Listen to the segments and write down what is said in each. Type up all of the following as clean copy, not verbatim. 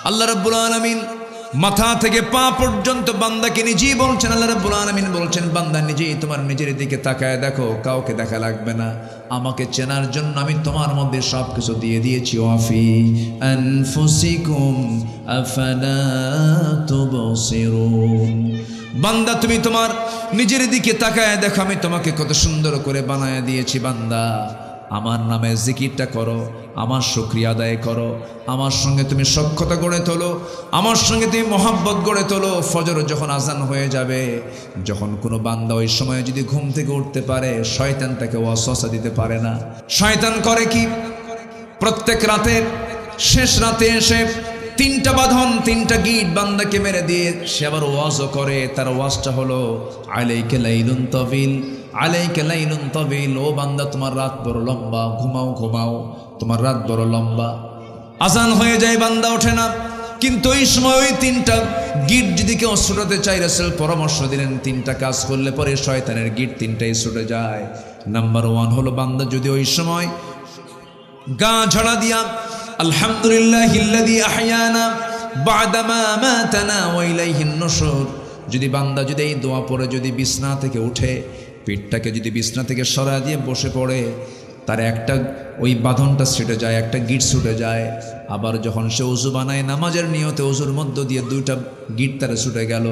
আল্লাহ রাব্বুল আলামিন মাথা থেকে পা পর্যন্ত বান্দাকে নিজেই বলছেন। আল্লাহ রাব্বুল আলামিন বলছেন, বান্দা নিজেই তোমার নিজের দিকে তাকায় দেখো, কাউকে দেখা লাগবে না। আমাকে চেনার জন্য আমি তোমার মধ্যে সব কিছু দিয়ে দিয়েছি। ওয়াফি আনফুসিকুম আফালা তুবসিরুন। বান্দা তুমি তোমার নিজের দিকে তাকায় দেখো, আমি তোমাকে কত সুন্দর করে বানায় দিয়েছি। বান্দা আমার নামে জিকিরটা করো, আমার শুকরিয়া আদায় করো, আমার সঙ্গে তুমি সখ্যতা গড়ে তোলো, আমার সঙ্গে তুমি মহাব্বত গড়ে তোলো। ফজর যখন আজান হয়ে যাবে, যখন কোনো বান্দা ওই সময় যদি ঘুম থেকে উঠতে পারে, শয়তান তাকে ওয়াসওয়াসা দিতে পারে না। শয়তান করে কি, প্রত্যেক রাতের শেষ রাতে এসে 3টা বাঁধন 3টা গিট বান্দাকে মেরে দিয়ে সে আবার ওয়াজও করে। তার ওয়াজটা হলো আলাইকা লাইলুন তাবিল, আলাইকা লাইলুন তাবিল। ও বান্দা তোমার রাত বড় লম্বা, ঘুমাও ঘুমাও, তোমার রাত বড় লম্বা। আজান হয়ে যায়, বান্দা ওঠে না। কিন্তু ওই সময় ওই 3টা গিট যদি কেউ ছুটাতে চায়, রাসূল পরামর্শ দিলেন 3টা কাজ করলে পরে শয়তানের গিট 3টাই ছুটে যায়। নাম্বার 1 হলো বান্দা যদি ওই সময় গা ঝাড়া দিয়া আলহামদুলিল্লাহিল্লাযী আহইয়ানা বা'দামা মাতানা ওয়া ইলাইহিন নুশুর, যদি বান্দা যদি এই দোয়া পড়ে যদি বিছনা থেকে উঠে, পিঠটাকে যদি বিছনা থেকে সরা দিয়ে বসে পড়ে, তার একটা ওই বাঁধনটা ছুটে যায়, একটা গিট ছুটে যায়। আবার যখন সে ওযু বানায় নামাজের নিয়তে, ওযুর মধ্য দিয়ে 2টা গিট তার ছুটে গেল।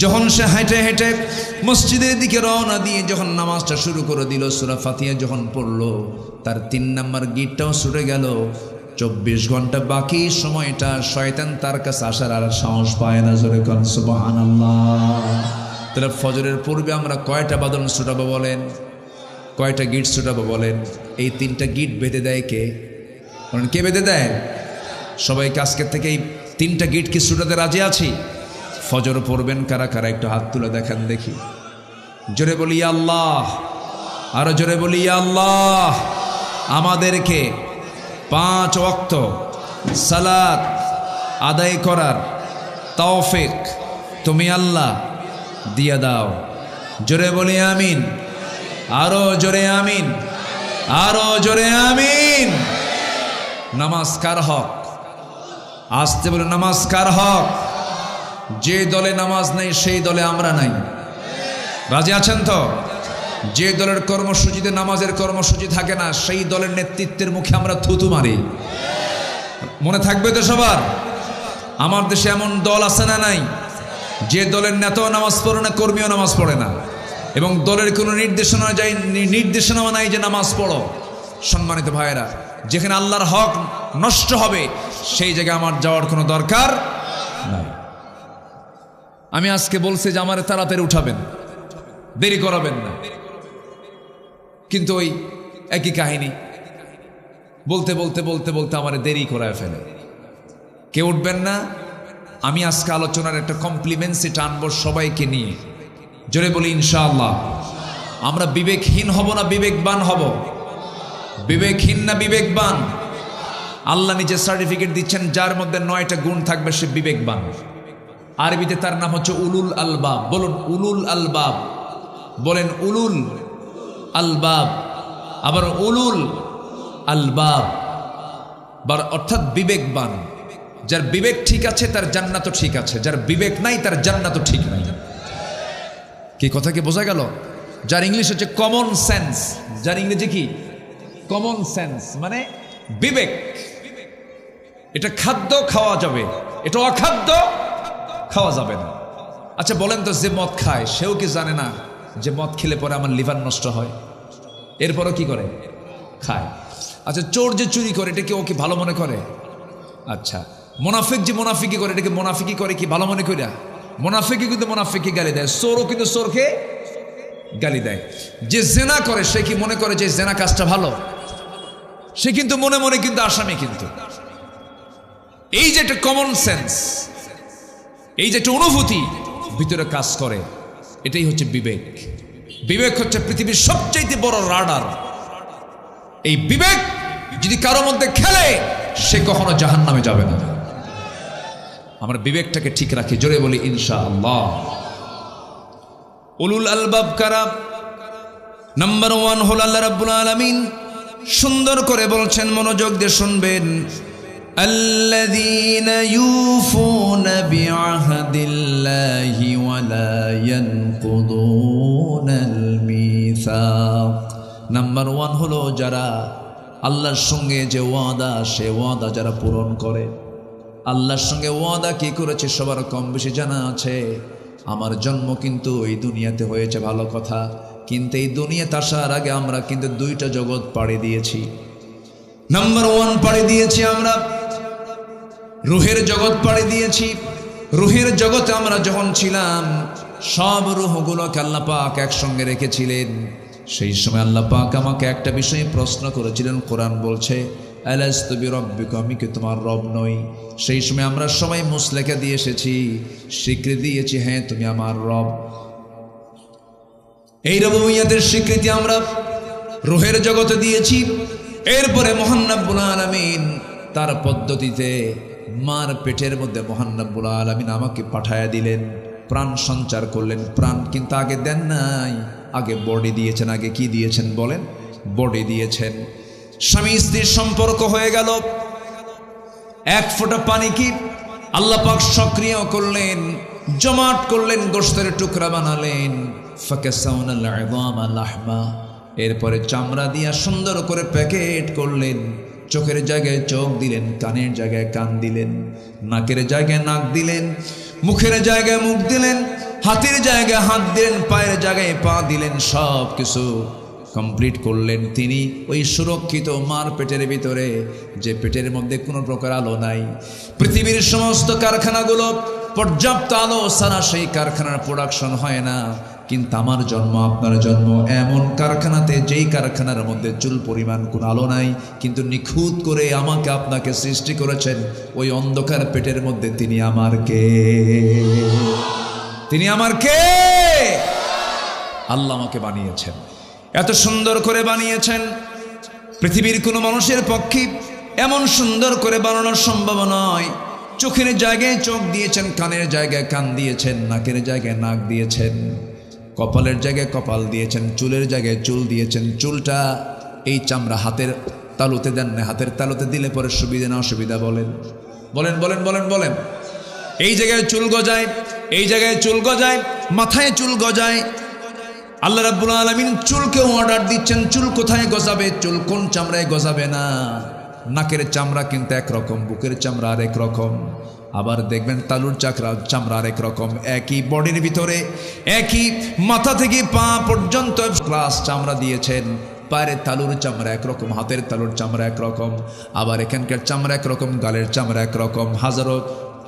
যখন সে হেঁটে হেঁটে মসজিদের দিকে রওনা দিয়ে যখন নামাজটা শুরু করে দিল, সূরা ফাতিহা যখন পড়লো, তার 3 নাম্বার গিটটাও ছুটে গেল। 24 ঘন্টা বাকি সময়টা শয়তান তার কাছে আসার আর সাহস পায় না। জোরে কোন সুবহানাল্লাহ। তাহলে ফজরের পূর্বে আমরা কয়টা বাঁধন ছুটাবো বলেন, কয়টা গিট ছুটাবো বলেন? এই 3টা গিট বেঁধে দেয় কে? কারণ কে বেঁধে দেয়? সবাইকে আজকের থেকে এই 3টা গিট কি ছুটাতে রাজি আছি? ফজর পড়বেন কারা কারা একটু হাত তুলে দেখান দেখি। জোরে বলি ইয়া আল্লাহ, আরো জোরে বলি ইয়া আল্লাহ। আমাদেরকে 5 ওয়াক্ত সালাত আদায় করার তৌফিক তুমি আল্লাহ দিয়ে দাও। জোরে বলি আমিন, আরো জোরে আমিন, আরো জোরে আমিন। নামাজ কার হক? আসতে বলে নামাজ কার হক? যে দলে নামাজ নেই সেই দলে আমরা নাই। রাজি আছেন তো? যে দলের কর্মসূচিতে নামাজের কর্মসূচি থাকে না, সেই দলের নেতৃত্বের মুখে আমরা থুতু মারি। মনে থাকবে তো সবার? আমার দেশে এমন দল আছে না নাই, যে দলের নেতাও নামাজ পড়ে না, কর্মীও নামাজ পড়ে না, এবং দলের কোনো নির্দেশনাও নাই যে নামাজ পড়ো। সম্মানিত ভাইয়েরা, যেখানে আল্লাহর হক নষ্ট হবে সেই জায়গায় আমার যাওয়ার কোনো দরকার নাই। আমি আজকে বলছি যে আমার তাড়াতাড়ি উঠাবেন, দেরি করাবেন না, কিন্তু ওই একই কাহিনী বলতে বলতে বলতে বলতে আমার দেরি করায় ফেলে। কেউ উঠবেন না। আমি আজকে আলোচনার একটা কমপ্লিমেন্টসি টানবো সবাইকে নিয়ে। জোরে বলি ইনশাআল্লাহ। আমরা বিবেকহীন হব না বিবেকবান হব? বিবেকহীন না বিবেকবান? আল্লাহ নিজে সার্টিফিকেট দিচ্ছেন, যার মধ্যে 9টা গুণ থাকবে সে বিবেকবান। আরবিতে তার নাম হচ্ছে উলুল আলবাব। বলুন উলুল আলবাব, বলেন উলুল আলবাব। আবার উলুল আলবাব অর্থাৎ বিবেকবান। যার বিবেক ঠিক আছে তার জান্নাতও ঠিক আছে, যার বিবেক নাই তার জান্নাতও ঠিক নাই। কি কথা কি বোঝা গেল? যার ইংলিশ হচ্ছে কমন সেন্স, যার ইংরেজি কি কমন সেন্স, মানে বিবেক। এটা খাদ্য খাওয়া যাবে, এটা অখাদ্য খাওয়া যাবে না। আচ্ছা বলেন তো, যে মদ খায় সেও কি জানে না যে মদ খেলে পরে আমার লিভার নষ্ট হয়? এরপরও কি করে? খায়। আচ্ছা চোর যে চুরি করে এটা কি ও কি ভালো মনে করে? আচ্ছা মুনাফিক যে মুনাফিকি করে এটাকে মুনাফিকি করে কি ভালো মনে কইরা? মুনাফিকি কিন্তু মুনাফিকি গালি দেয়, চোরও কিন্তু চোরকে গালি দেয়। যে জেনা করে সে কি মনে করে যে জেনা কাজটা ভালো? সে কিন্তু মনে মনে কিন্তু আসামি। কিন্তু এই যে একটা কমন সেন্স, এই যে একটা অনুভূতি ভিতরে কাজ করে, এটাই হচ্ছে বিবেক। বিবেক হচ্ছে পৃথিবীর সবচেয়ে বড় রাডার। এই বিবেক যদি কারো মধ্যে খেলে সে কখনো জাহান্নামে যাবে না। আমরা বিবেকটাকে ঠিক রাখি। জোরে বলি ইনশাআল্লাহ। উলুল আলবাব কারা? নাম্বার 1 হল আল্লাহ রাব্বুল আলামিন সুন্দর করে বলছেন, মনোযোগ দিয়ে শুনবেন। الذين يوفون بعهد الله ولا ينقضون الميثاق নাম্বার 1 হলো যারা আল্লাহর সঙ্গে যে ওয়াদা সে ওয়াদা যারা পূরণ করে। আল্লাহর সঙ্গে ওয়াদা কি করেছে সবার কম বেশি জানা আছে। আমার জন্ম কিন্তু এই দুনিয়াতে হয়েছে ভালো কথা, কিন্তু এই দুনিয়াতে আসার আগে আমরা কিন্তু 2টা জগৎ পাড়ি দিয়েছি। নাম্বার 1 পাড়ি দিয়েছি আমরা রুহের জগৎ পাড়ি দিয়েছি। রুহের জগতে আমরা যখন ছিলাম সব রুহগুলোকে আল্লাহ পাক একসঙ্গে রেখেছিলেন। সেই সময় আল্লাহ পাক আমাকে একটা বিষয়ে প্রশ্ন করেছিলেন। কোরআন বলছে আলাস্তু বিরাব্বিকুম, আমি কি তোমার রব নই? সেই সময় আমরা সবাই মুসলেখা দিয়ে এসেছি, স্বীকৃতি দিয়েছি হ্যাঁ তুমি আমার রব। এই রুবুবিয়্যাতের স্বীকৃতি আমরা রুহের জগতে দিয়েছি। এরপরে মহান রব্বুল আলামিন তার পদ্ধতিতে মার পেটের মধ্যে মহান রব্বুল আলামিন আমাকে পাঠায়া দিলেন, প্রাণ সঞ্চার করলেন। প্রাণ কিন্তু আগে দেন নাই, আগে বডি দিয়েছেন। আগে কি দিয়েছেন বলেন? বডি দিয়েছেন। স্বামী স্ত্রীর সম্পর্ক হয়ে গেল। 1 ফোঁটা পানি কি আল্লাহ পাক সক্রিয় করলেন, জমাট করলেন, গোশতের টুকরা বানালেন। ফাকাসাউনাল ইযামা লাহমা, এরপরে চামড়া দিয়া সুন্দর করে প্যাকেট করলেন। চোখের জায়গায় চোখ দিলেন, কানের জায়গায় কান দিলেন, নাকের জায়গায় নাক দিলেন, মুখের জায়গায় মুখ দিলেন, হাতের জায়গায় হাত দিলেন, পায়ের জায়গায় পা দিলেন। সব কিছু কমপ্লিট করলেন তিনি ওই সুরক্ষিত মার পেটের ভিতরে, যে পেটের মধ্যে কোনো প্রকার আলো নাই। পৃথিবীর সমস্ত কারখানাগুলো পর্যাপ্ত আলো ছাড়া সেই কারখানার প্রোডাকশন হয় না। কিন্তু আমার জন্ম আপনার জন্ম এমন কারখানাতে, যেই কারখানার মধ্যে চুল পরিমাণ কোনো আলো নাই, কিন্তু নিখুঁত করে আমাকে আপনাকে সৃষ্টি করেছেন ওই অন্ধকার পেটের মধ্যে। তিনি আমার কে? তিনি আমার কে? আল্লাহ আমাকে বানিয়েছেন, এত সুন্দর করে বানিয়েছেন। পৃথিবীর কোনো মানুষের পক্ষে এমন সুন্দর করে বানানো সম্ভব নয়। চোখের জায়গায় চোখ দিয়েছেন, কানের জায়গায় কান দিয়েছেন, নাকের জায়গায় নাক দিয়েছেন, কপালের জায়গায় কপাল দিয়েছেন, চুলের জায়গায় চুল দিয়েছেন। চুলটা এই চামড়া হাতের তালুতে দেন না, হাতের তালুতে দিলে পরে সুবিধা না অসুবিধা বলেন? বলেন বলেন বলেন বলেন। এই জায়গায় চুল গজায়, এই জায়গায় চুল গজায়, মাথায় চুল গজায়। আল্লাহ রাব্বুল আলামিন চুলকেও অর্ডার দিচ্ছেন চুল কোথায় গজাবে, চুল কোন চামড়ায় গজাবে না। নাকের চামড়া কিন্তু একরকম, বুকের চামড়া আরেক রকম, আবার দেখবেন তালুর চামড়া আরেক রকম। একই বডির ভিতরে একই মাথা থেকে পা পর্যন্ত ক্লাস চামড়া দিয়েছেন। পায়ের তালুর চামড়া একরকম, হাতের তালুর চামড়া একরকম, আবার এখানকার চামড়া একরকম, গালের চামড়া একরকম। হাজারো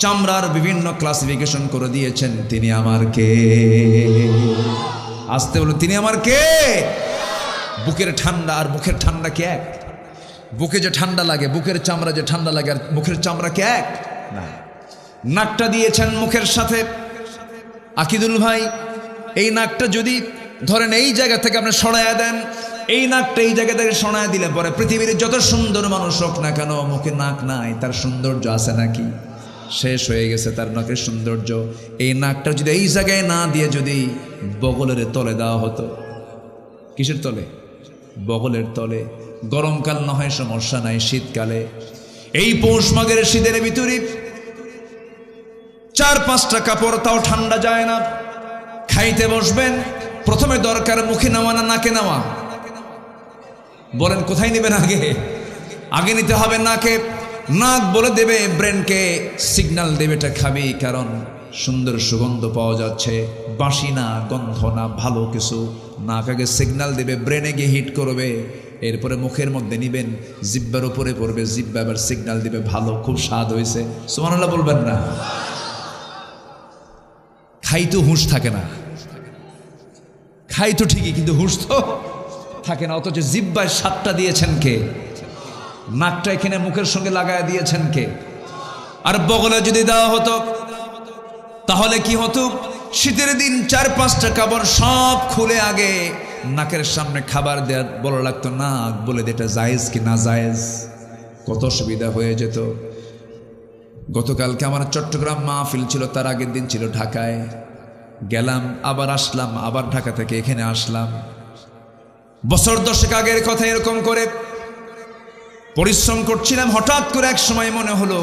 চামড়ার বিভিন্ন ক্লাসিফিকেশন করে দিয়েছেন। তিনি আমার কে? আসতে বলুন, তিনি আমার কে? বুকের ঠান্ডা আর মুখের ঠান্ডা কি এক? বুকে যে ঠান্ডা লাগে, বুকের চামড়া যে ঠান্ডা লাগে, আর মুখের চামড়া কি এক? না। নাকটা দিয়েছেন মুখের সাথে। আকিদুল ভাই, এই নাকটা যদি ধরেন এই জায়গা থেকে আপনি সরাইয়া দেন, এই নাকটা এই জায়গা থেকে সরাইয়া দিলে পরে পৃথিবীর যত সুন্দর মানুষ হোক না কেন, মুখে নাক নাই, তার সৌন্দর্য আছে নাকি? শেষ হয়ে গেছে তার নাকের সৌন্দর্য। এই নাকটা যদি এই জায়গায় না দিয়ে যদি বগলের তলে দেওয়া হতো, কিসের তলে? বগলের তলে। গরমকাল না হয় সমস্যা নাই, শীতকালে এই পৌষ মাঘের শীতের ভিতরে 4-5টা কাপড় তাও ঠান্ডা যায় না। খাইতে বসবেন, প্রথমে দরকার মুখে নেওয়া না নাকে নেওয়া? বলেন কোথায় নেবেন? আগে আগে নিতে হবে নাকে। নাক বলে দেবে ব্রেনকে, সিগন্যাল দেবে এটা খাবি, কারণ সুন্দর সুগন্ধ পাওয়া যাচ্ছে, বাসি না, গন্ধ না, ভালো কিছু। নাক আগে সিগন্যাল দেবে, ব্রেনে গিয়ে হিট করবে। এরপরে মুখের মধ্যে নিবেন, জিব্বার উপরে পড়বে, জিব্বা আবার সিগন্যাল দিবে ভালো, খুব স্বাদ হয়েছে। সুবহানাল্লাহ বলবেন না? খাই তো হুঁশ থাকে না, খাই তো ঠিকই, কিন্তু হুঁশ তো থাকে না। অথচ জিব্বায় স্বাদটা দিয়েছেন কে? নাকটা এখানে মুখের সঙ্গে লাগায় দিয়েছেন কে? আর বগলে যদি দেওয়া হতো তাহলে কি হতো? শীতের দিন 4-5টা কাপড় সব খুলে আগে নাকের সামনে খাবার দেওয়া বলা লাগতো, নাক বলে এটা জায়েজ কি না জায়েজ, কত সুবিধা হয়ে যেত। গতকালকে আমার চট্টগ্রাম মাহফিল ছিল, তার আগের দিন ছিল ঢাকায়। গেলাম, আবার আসলাম, আবার ঢাকা থেকে এখানে আসলাম। বছর 10 আগের কথা এরকম করে পরিশ্রম করছিলাম, হঠাৎ করে এক সময় মনে হলো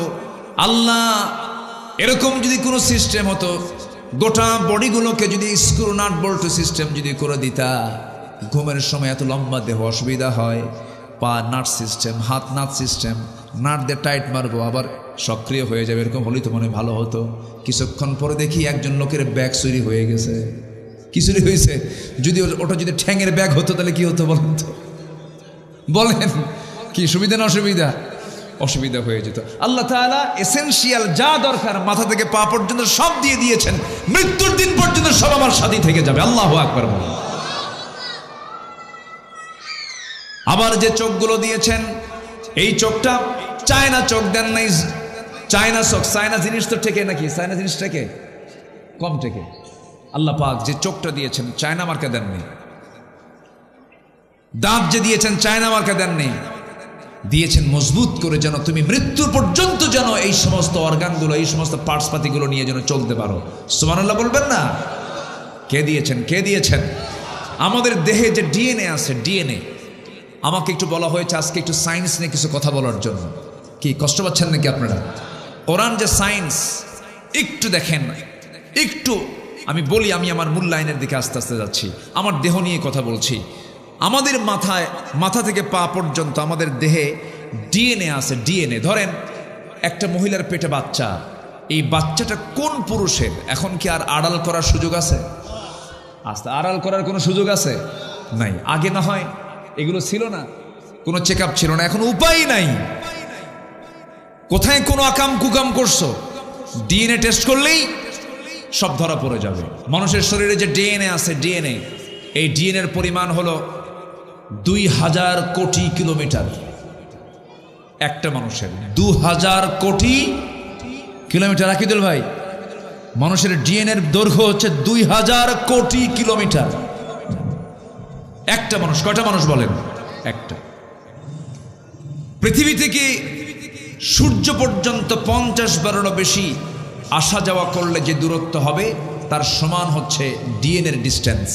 আল্লাহ এরকম যদি কোনো সিস্টেম হতো, গোটা বডিগুলোকে যদি স্ক্রু নাট বল্টু সিস্টেম যদি করে দিতা, ঘুমের সময় এত লম্বা দেহ অসুবিধা হয়, পা নাট সিস্টেম, হাত নাট সিস্টেম, নাট দিয়ে টাইট মারবো আবার সক্রিয় হয়ে যাবে, এরকম হলেই তো মনে ভালো হতো। কিছুক্ষণ পরে দেখি একজন লোকের ব্যাগ চুরি হয়ে গেছে। কি চুরি হয়েছে? যদি ওটা যদি ঠ্যাঙের ব্যাগ হতো তাহলে কি হতো বলেন তো? বলেন কি সুবিধা না অসুবিধা? অসুবিধা হয়ে যেত। আল্লাহ তাআলা এসেনশিয়াল যা দরকার মাথা থেকে পা পর্যন্ত সব দিয়ে দিয়েছেন, মৃত্যুর দিন পর্যন্ত সব আমার সাথী থেকে যাবে। আল্লাহু আকবার বলেন। আবার যে চোখগুলো দিয়েছেন, এই চোখটা চায়না চোখ দেন নাই, চায়না চোখ, চায়না জিনিস তো ঠেকে নাকি? চায়না জিনিস ঠেকে? কম ঠেকে। আল্লাহ পাক যে চোখটা দিয়েছেন চায়না মার্কা দেননি। দাঁত যে দিয়েছেন চায়না মার্কা দেননি, দিয়েছেন মজবুত করে, যেন তুমি মৃত্যু পর্যন্ত যেন এই সমস্ত অর্গানগুলো, এই সমস্ত পার্টস পাতিগুলো নিয়ে যেন চলতে পারো। সুবহানাল্লাহ বলবেন না? কে দিয়েছেন? কে দিয়েছেন? আমাদের দেহে যে ডিএনএ আছে, ডিএনএ, আমাকে একটু বলা হয়েছে আজকে একটু সায়েন্স নিয়ে কিছু কথা বলার জন্য। কি কষ্ট পাচ্ছেন নাকি আপনারা? কোরআন যে সায়েন্স, একটু দেখেন, একটু আমি বলি, আমি আমার মূল লাইনের দিকে আস্তে আস্তে যাচ্ছি। আমার দেহ নিয়ে কথা বলছি। আমাদের মাথা থেকে পা পর্যন্ত আমাদের দেহে ডিএনএ আছে। ডিএনএ, ধরেন একটা মহিলার পেটে বাচ্চা, এই বাচ্চাটা কোন পুরুষের, এখন কি আর আড়াল করার সুযোগ আছে? আস্তে আড়াল করার কোনো সুযোগ আছে? নাই। আগে না হয় এগুলো ছিল না, কোনো চেক আপ ছিল না, এখন উপায় নাই। কোথায় কোনো আকাম কুকাম করছো, ডিএনএ টেস্ট করলেই সব ধরা পড়ে যাবে। মানুষের শরীরে যে ডিএনএ আছে, ডিএনএ, এই ডিএনএর পরিমাণ হলো 2000 কোটি কিলোমিটার। একটা মানুষের 2000 কোটি কিলোমিটার। আকিদুল ভাই, মানুষের ডিএনএর দৈর্ঘ্য হচ্ছে 2000 কোটি কিলোমিটার। একটা মানুষ, কয়টা মানুষ বলেন? একটা। পৃথিবী থেকে সূর্য পর্যন্ত 50 বারেরও বেশি আসা যাওয়া করলে যে দূরত্ব হবে তার সমান হচ্ছে ডিএনএর ডিস্টেন্স,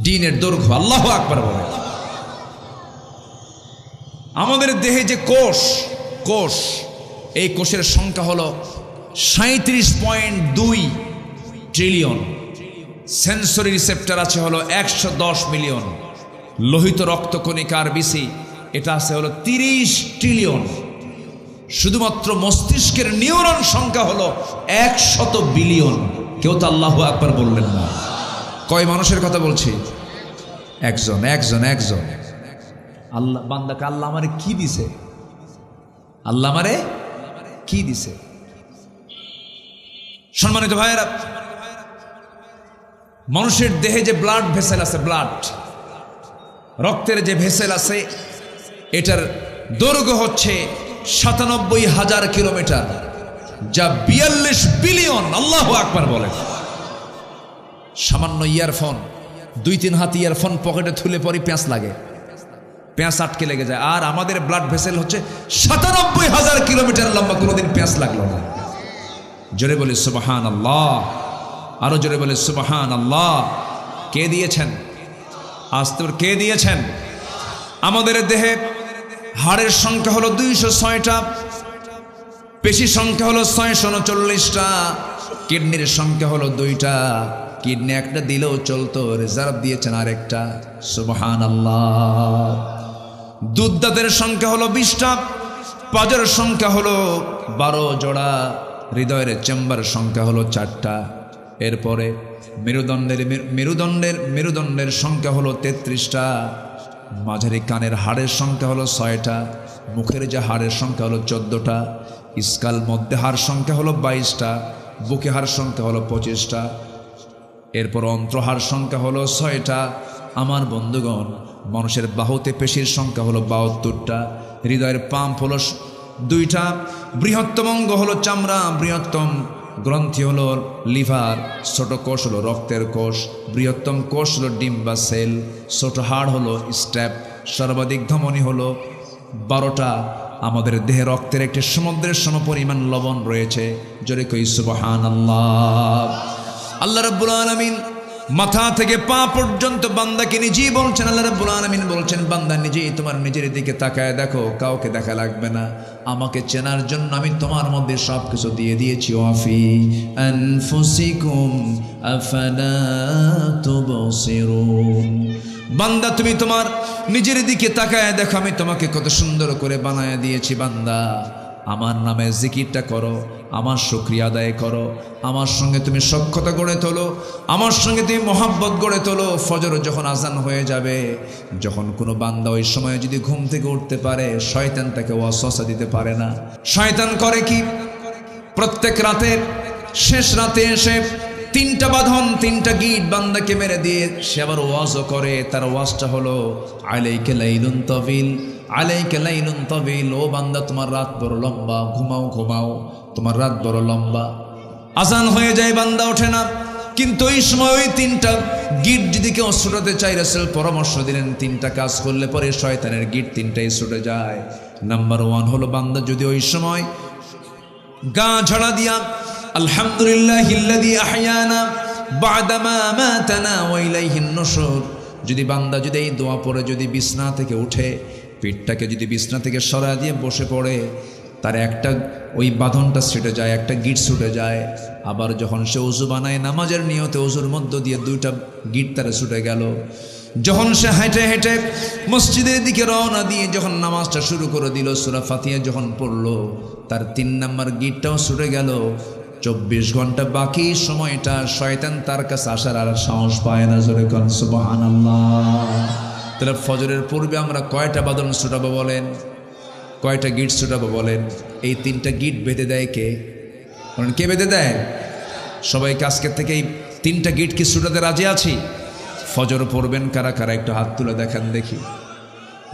ডিএনএর দৈর্ঘ্য। আল্লাহু আকবার বলে। আমাদের দেহে যে কোষ, এই কোষের সংখ্যা হলো 37.2 ট্রিলিয়ন। সেন্সরি রিসেপ্টর আছে হলো 110 মিলিয়ন। লোহিত রক্তকণিকার বিসি এটা আছে হলো 30 ট্রিলিয়ন। শুধুমাত্র মস্তিষ্কের নিউরন সংখ্যা হলো 100 বিলিয়ন। কেউ তো আল্লাহু আকবার বললেন না। কয় মানুষের কথা বলছি? একজন। আল্লাহ বান্দাকে আল্লাহ আমারে কি দিছে? আল্লাহ আমারে কি দিছে? সম্মানিত ভাইয়েরা, মানুষের দেহে যে ব্লাড ভেসেল আছে, ব্লাড রক্তের যে ভেসেল আছে, এটার দৈর্ঘ্য হচ্ছে 97,000 কিলোমিটার, যা 42 বিলিয়ন। আল্লাহু আকবার বলেন। সামান্য ইয়ারফোন, 2-3 হাত ইয়ারফোন পকেটে তুলে পরে পেঁচ লাগে, পেঁচ আটকে লেগে যায়। আর আমাদের ব্লাড ভেসেল হচ্ছে 97,000 কিলোমিটার লম্বা, কোনোদিন পেঁচ লাগলো না। জোরে বলি সুবহানাল্লাহ, আরো জোরে বলি সুবহানাল্লাহ। কে দিয়েছেন? আস্তে কে দিয়েছেন? আমাদের দেহে হাড়ের সংখ্যা হলো 206টা, পেশির সংখ্যা হলো 639টা, কিডনির সংখ্যা হলো 2টা। কিডনি একটা দিলেও চলতো, রিজার্ভ দিয়েছেন আরেকটা। সুবহানাল্লাহ। দুধদাঁতের সংখ্যা হলো 20টা, পাজরের সংখ্যা হলো 12 জোড়া, হৃদয়ের চেম্বার সংখ্যা হলো 4টা। এরপরে মেরুদণ্ডের সংখ্যা হলো 33টা, মাঝারি কানের হাড়ের সংখ্যা হলো 6টা, মুখের যে হাড়ের সংখ্যা হলো 14টা, স্কাল মধ্যে হাড় সংখ্যা হলো 22টা, বুকে হাড় সংখ্যা হলো 25টা, এরপর অন্ত্রহাড় সংখ্যা হলো 6টা। আমার বন্ধুগণ, মানুষের বাহুতে পেশির সংখ্যা হলো 72টা, হৃদয়ের পাম্প হলো 2টা, বৃহত্তম অঙ্গ হলো চামড়া, বৃহত্তম গ্রন্থি হলো লিভার, ছোট কোষ হলো রক্তের কোষ, বৃহত্তম কোষ হলো ডিম বা সেল, ছোট হাড় হলো স্ট্যাপ, সর্বাধিক ধমনী হলো 12টা। আমাদের দেহে রক্তের একটি সমুদ্রের সমপরিমাণ লবণ রয়েছে। জোরে কই সুবহানাল্লাহ। আল্লাহ রাব্বুল আলামিন মাথা থেকে পা পর্যন্ত বান্দাকে নিজেই বলছেন, আল্লাহ রাব্বুল আলামিন বলছেন, বান্দা নিজেই তোমার নিজের দিকে তাকায় দেখো, কাউকে দেখা লাগবে না, আমাকে চেনার জন্য আমি তোমার মধ্যে সব কিছু দিয়ে দিয়েছি। ওয়াফি আনফুসিকুম আফালা তুবসিরুন, বান্দা তুমি তোমার নিজের দিকে তাকায় দেখো, আমি তোমাকে কত সুন্দর করে বানায় দিয়েছি। বান্দা আমার নামে জিকিরটা করো, আমার শুকরিয়া আদায় করো, আমার সঙ্গে তুমি সখ্যতা গড়ে তোলো, আমার সঙ্গে তুমি মহাব্বত গড়ে তোলো। ফজর যখন আজান হয়ে যাবে, যখন কোনো বান্দা ওই সময় যদি ঘুম থেকে উঠতে পারে, শয়তান তাকে ওয়াসওয়াসা দিতে পারে না। শয়তান করে কি, প্রত্যেক রাতের শেষ রাতে এসে 3টা বাঁধন 3টা গিট বান্দাকে মেরে দিয়ে সে আবার ওয়াজও করে। তার ওয়াজটা হলো আলাইকা লাইলুন তাবিল, আলাইকা লাইলুন তাবিল, ও বান্দা তোমার রাত বড় লম্বা, ঘুমাও ঘুমাও, তোমার রাত বড় লম্বা। আজান হয়ে যায়, বান্দা ওঠে না। কিন্তু ওই সময় ওই 3টা গিট যদি কেউ ছুটাতে চাই, রাসূল পরামর্শ দিলেন 3টা কাজ করলে পরে শয়তানের গিট 3টাই ছুটে যায়। নাম্বার 1 হলো, বান্দা যদি ওই সময় গা ঝাড়া দিয়া আলহামদুলিল্লাহিল্লাযী আহইয়ানা বা'দামা মাতানা ওয়া ইলাইহিন নুশুর, যদি বান্দা যদি এই দোয়া পড়ে যদি বিছনা থেকে উঠে, পিঠটাকে যদি বিছনা থেকে সরা দিয়ে বসে পড়ে, তার একটা ওই বাঁধনটা ছুটে যায়, একটা গিট ছুটে যায়। আবার যখন সে ওযু বানায় নামাজের নিয়তে, ওযুর মধ্য দিয়ে 2টা গিট তার ছুটে গেল। যখন সে হেঁটে হেঁটে মসজিদের দিকে রওনা দিয়ে যখন নামাজটা শুরু করে দিল, সূরা ফাতিহা যখন পড়লো, তার 3 নম্বর গিটটাও ছুটে গেল। 24 ঘন্টা বাকি সময়টা শয়তান তার কাছে আসার আর সাহস পায় না। জোরে কোন সুবহানাল্লাহ। তাহলে ফজরের পূর্বে আমরা কয়টা বাঁধন ছুটাবো বলেন, কয়টা গিট ছুটাবো বলেন? এই 3টা গিট বেঁধে দেয় কে? কারণ কে বেঁধে দেয়? সবাইকে আজকের থেকে এই 3টা গিট কি ছুটাতে রাজি আছি? ফজর পড়বেন কারা কারা একটু হাত তুলে দেখান দেখি।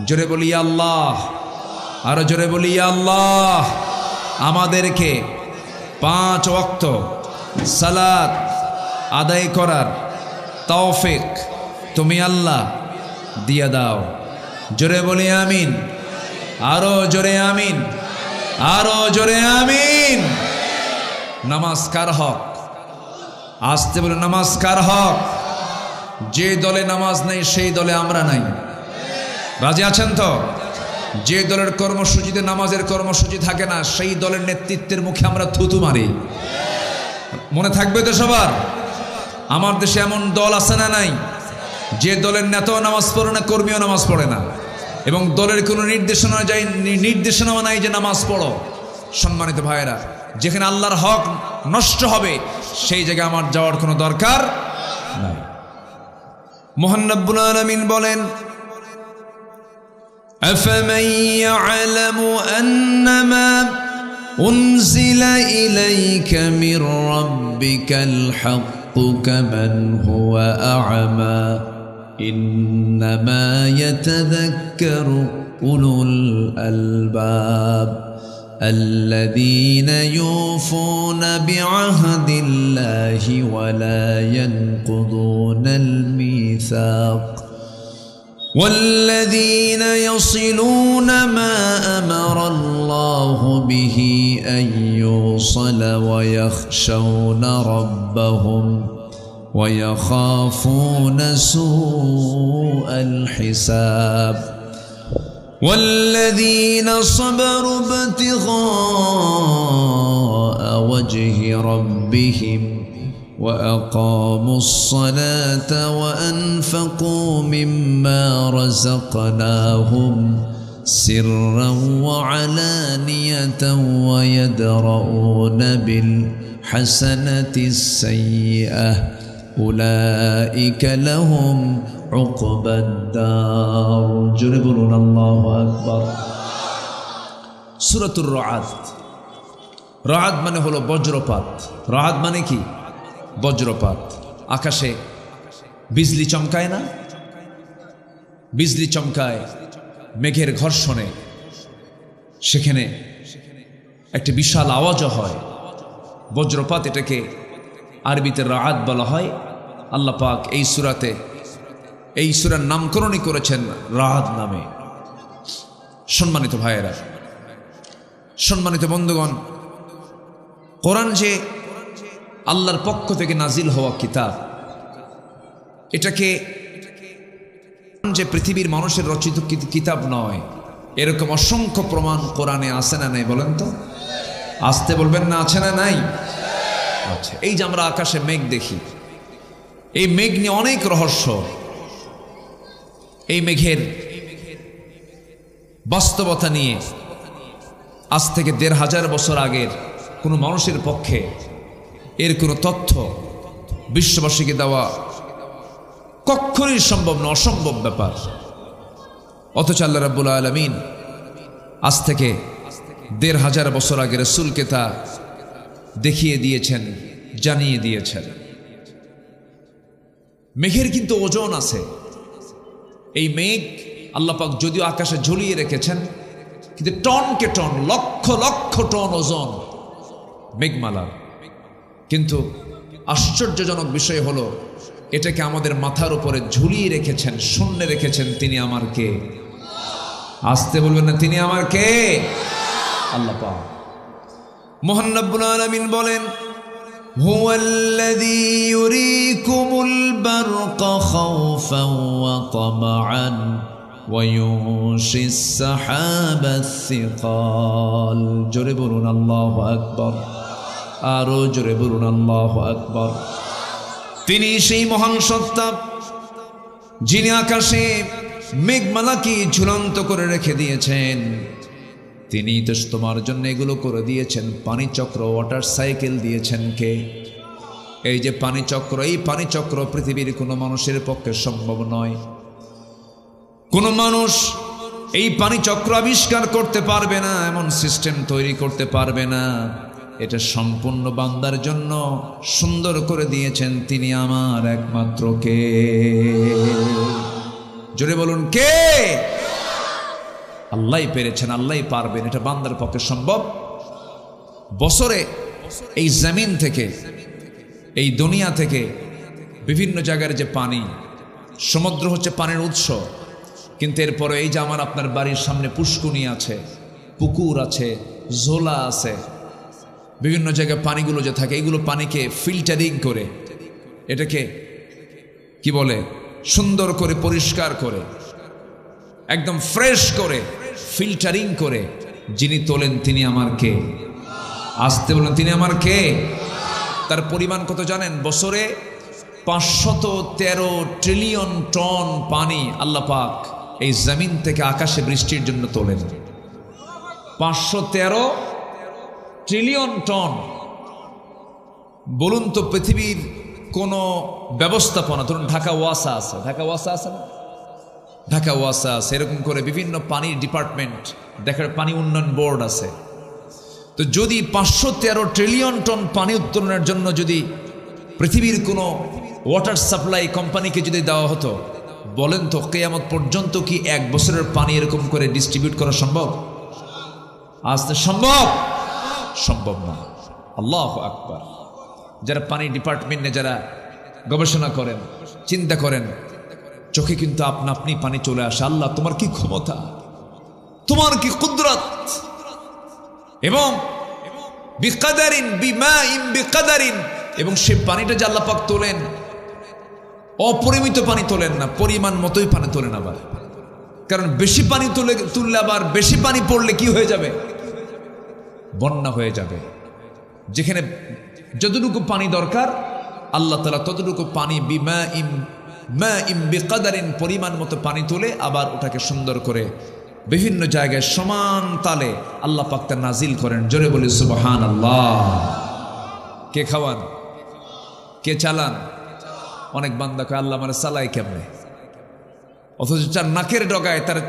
জোরে বলি আল্লাহ, আরো জোরে বলি আল্লাহ। আমাদেরকে 5 ওয়াক্ত সালাত আদায় করার তৌফিক তুমি আল্লাহ দিয়ে দাও। জোরে বলি আমিন, আরো জোরে আমিন, আরো জোরে আমিন। নামাজ কার হক? আসতে বলে নামাজ কার হক? যে দলে নামাজ নেই সেই দলে আমরা নাই। রাজি আছেন তো? যে দলের কর্মসূচিতে নামাজের কর্মসূচি থাকে না, সেই দলের নেতৃত্বের মুখে আমরা থুতু মারি। মনে থাকবে তো সবার? আমার দেশে এমন দল আছে না নাই, যে দলের নেতাও নামাজ পড়ে না, কর্মীও নামাজ পড়ে না, এবং দলের কোনো নির্দেশনাও নাই যে নামাজ পড়ো। সম্মানিত ভাইয়েরা, যেখানে আল্লাহর হক নষ্ট হবে সেই জায়গায় আমার যাওয়ার কোনো দরকার নাই। মহান রব্বুল আলামিন বলেন, أفمن يعلم أنما أنزل إليك من ربك الحق كمن هو أعمى إنما يتذكر أولو الألباب الذين يوفون بعهد الله ولا ينقضون الميثاق والذين يصلون ما أمر الله به أن يوصل ويخشون ربهم ويخافون سوء الحساب والذين صبروا ابتغاء وجه ربهم وأقاموا الصلاة وأنفقوا مما رزقناهم سرا وعلانية ويدرؤون بالحسنة السيئة أولئك لهم عقبى الدار جربون الله أكبر سورة الرعد রাত মানে হলো বজ্রপাত। রাত মানে কি? বজ্রপাত। আকাশে বিজলি চমকায় না? বিজলি চমকায় মেঘের ঘর্ষণে, সেখানে একটা বিশাল আওয়াজও হয়। বজ্রপাত, এটাকে আরবিতে রাত বলা হয়। আল্লাহ পাক এই সূরাতে, এই সূরার নামকরণই করেছেন রাত নামে। সম্মানিত ভাইয়েরা, সম্মানিত বন্ধুগণ, কোরআন যে আল্লাহর পক্ষ থেকে নাজিল হওয়া কিতাব, এটাকে যে পৃথিবীর মানুষের রচিত কিতাব নয়, এরকম অসংখ্য প্রমাণ কোরআনে আছে না নাই বলেন তো? আসতে বলবেন না, আছে না নাই? আচ্ছা, এই যে আমরা আকাশে মেঘ দেখি, এই মেঘ নিয়ে অনেক রহস্য। এই মেঘের বাস্তবতা নিয়ে আজ থেকে ১৫০০ বছর আগের কোনো মানুষের পক্ষে এর কোনো তথ্য বিশ্ববাসীকে দেওয়া কখনোই সম্ভব না, অসম্ভব ব্যাপার। অথচ আল্লাহ রাব্বুল আলামিন আজ থেকে ১৫০০ বছর আগে রাসূলকে তা দেখিয়ে দিয়েছেন, জানিয়ে দিয়েছেন। মেঘের কিন্তু ওজন আছে। এই মেঘ আল্লাহ পাক যদিও আকাশে ঝুলিয়ে রেখেছেন, কিন্তু টনকে টন, লক্ষ লক্ষ টন ওজন মেঘমালার। কিন্তু আশ্চর্যজনক বিষয় হলো, এটাকে আমাদের মাথার উপরে ঝুলিয়ে রেখেছেন, শূন্যে রেখেছেন। তিনি আমার কে? আসতে বলবেন না, তিনি আমার কে? আল্লাহ পাক। মহান রব্বুল আলামিন বলেন, হুয়াল্লাযী ইউরীকুমুল বারকা খাওফান ওয়া তামআন ওয়া ইউনশিস সাহাবাস সিকাল। জোরে বলুন আল্লাহু আকবার, আরো জোরে বলুন আল্লাহু আকবার। তিনি সেই মহান সত্তা যিনি আকাশে মেঘমালাকে ঝুলন্ত করে রেখে দিয়েছেন। তিনি তো তোমার জন্য এগুলো করে দিয়েছেন। পানি চক্র, ওয়াটার সাইকেল দিয়েছেন কে? এই যে পানি চক্র, এই পানি চক্র পৃথিবীর কোনো মানুষের পক্ষে সম্ভব নয়। কোনো মানুষ এই পানি চক্র আবিষ্কার করতে পারবে না, এমন সিস্টেম তৈরি করতে পারবে না। এটা সম্পূর্ণ বান্দার জন্য সুন্দর করে দিয়েছেন তিনি আমার একমাত্র কে? জোরে বলুন কে? আল্লাহই পেরেছেন, আল্লাহই পারবেন। এটা বান্দার পক্ষে সম্ভব। বছরে এই জমিন থেকে, এই দুনিয়া থেকে বিভিন্ন জায়গার যে পানি, সমুদ্র হচ্ছে পানির উৎস, কিন্তু এরপরে এই যে আমার আপনার বাড়ির সামনে পুষ্কুনি আছে, পুকুর আছে, ঝোলা আছে, বিভিন্ন জায়গায় পানিগুলো যে থাকে, এইগুলো পানিকে ফিল্টারিং করে, এটাকে কি বলে, সুন্দর করে পরিষ্কার করে, একদম ফ্রেশ করে ফিল্টারিং করে যিনি তোলেন তিনি আমার কে? আসতে বলেন, তিনি আমার কে? তার পরিমাণ কত জানেন? বছরে ৫১৩ ট্রিলিয়ন টন পানি আল্লাহ পাক এই জমিন থেকে আকাশে বৃষ্টির জন্য তোলেন। ৫১৩ ট্রিলিয়ন টন। বলুন তো, পৃথিবীর কোনো ব্যবস্থাপনা, ধরুন ঢাকা ওয়াসা আছে, ঢাকা ওয়াসা আছে না? ঢাকা ওয়াসা আছে, এরকম করে বিভিন্ন পানির ডিপার্টমেন্ট, দেখার পানি উন্নয়ন বোর্ড আছে। তো যদি ৫১৩ ট্রিলিয়ন টন পানি উত্তোলনের জন্য যদি পৃথিবীর কোনো ওয়াটার সাপ্লাই কোম্পানিকে যদি দেওয়া হতো, বলেন তো কিয়ামত পর্যন্ত কি এক বছরের পানি এরকম করে ডিস্ট্রিবিউট করা সম্ভব? আজ তো সম্ভব? সম্ভব না। আল্লাহু আকবার। যারা পানি ডিপার্টমেন্টে যারা গবেষণা করেন, চিন্তা করেন, চোখে কিন্তু আপনা আপনি পানি চলে আসে। আল্লাহ তোমার কি ক্ষমতা, তোমার কি কুদরত। এবং বিকাদারিন বিমাইন বিকাদারিন, এবং সে পানিটা যে আল্লাহ পাক তোলেন, অপরিমিত পানি তোলেন না, পরিমাণ মতোই পানি তোলেন। আবার কারণ বেশি পানি তুললে আবার বেশি পানি পড়লে কি হয়ে যাবে? বন্যা হয়ে যাবে। যেখানে যতটুকু পানি দরকার আল্লাহ তাআলা ততটুকু পানি বিমাইন বিকাদারিন, পরিমাণ মতো পানি তুলে আবার ওটাকে সুন্দর করে বিভিন্ন জায়গায় সমান তালে আল্লাহ পাক তা নাজিল করেন। জোরে বলি সুবহানাল্লাহ। কে খাওয়ান? কে চালান? অনেক বান্দা কয় আল্লাহ মানে চালাই কেমনে, অথচ তার নাকের ডগায়, তার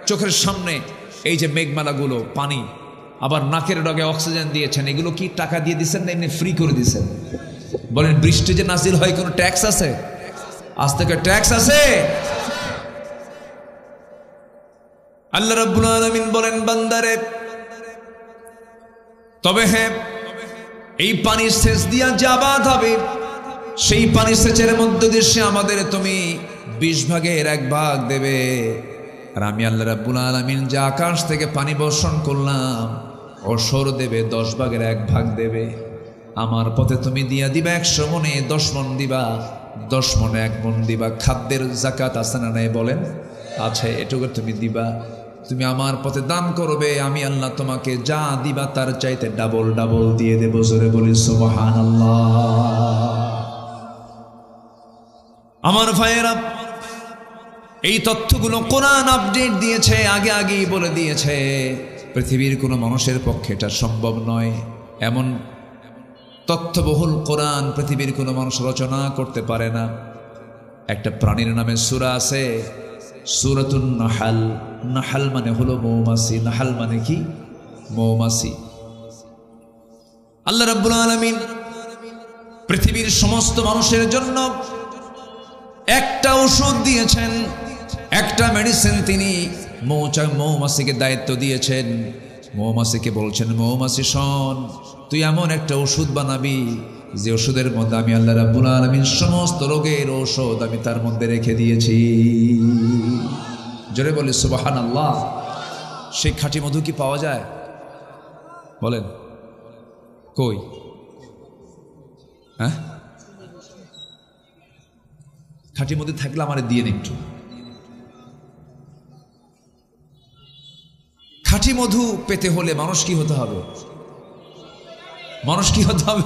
চোখের সামনে এই যে মেঘমালাগুলো পানি, আবার নাকের ডগায় অক্সিজেন দিয়েছেন। এগুলো কি টাকা দিয়ে দিচ্ছেন না এমনি ফ্রি করে দিচ্ছেন? বলেন বৃষ্টি যে নাজিল হয় কোনো ট্যাক্স আছে? আজ থেকে ট্যাক্স আছে? আল্লাহ রাব্বুল আলামিন বলেন, বান্দারে তবে হ্যাঁ, এই পানির সেচ দিয়া যে আবাদ হবে, সেই পানি সেচের মধ্যে দেশে আমাদের তুমি ২০ ভাগের ১ ভাগ দেবে। আর আমি আল্লাহ রাব্বুল আলামিন যে আকাশ থেকে পানি বর্ষণ করলাম, অসর দেবে ১০ ভাগের ১ ভাগ দেবে। আমার পথে তুমি দিয়া দিবা ১০০ মনে, ১০ মন দিবা, 10 মণে 1 মণ দিবা। খাদ্যের যাকাত আছে না নাই বলেন? আছে, এটুকু তুমি দিবা। তুমি আমার পথে দান করবে, আমি আল্লাহ তোমাকে যা দিবা তার চাইতে ডাবল ডাবল দিয়ে দেব। জোরে বলি সুবহানাল্লাহ। আমার ভাইয়েরা, এই তথ্যগুলো কোরআন আপডেট দিয়েছে, আগে আগেই বলে দিয়েছে। পৃথিবীর কোনো মানুষের পক্ষে এটা সম্ভব নয়। এমন তথ্যবহুল কোরআন পৃথিবীর কোনো মানুষ রচনা করতে পারে না। একটা প্রাণীর নামে সূরা আছে, সূরাতুন নাহাল। নাহাল মানে হলো মৌমাছি। নাহাল মানে কি? মৌমাছি। আল্লাহ রাব্বুল আলামিন পৃথিবীর সমস্ত মানুষের জন্য একটা ওষুধ দিয়েছেন, একটা মেডিসিন তিনি মৌমাছিকে দায়িত্ব দিয়েছেন। মৌমাছিকে বলছেন, মৌমাছি শোন, তুই এমন একটা ওষুধ বানাবি যে ওষুধের মধ্যে আমি আল্লাহ রাব্বুল আলামিন সমস্ত রোগের ঔষধ আমি তার মধ্যে রেখে দিয়েছি। জোরে বলি সুবহানাল্লাহ। সেই খাঁটি মধু কি পাওয়া যায়? বলেন কই? হ্যাঁ, খাঁটি মধু থাকলে আমারে দিয়ে দিন একটু। খাঁটি মধু পেতে হলে মানুষ কি হতে হবে? মানুষ কি হতে হবে?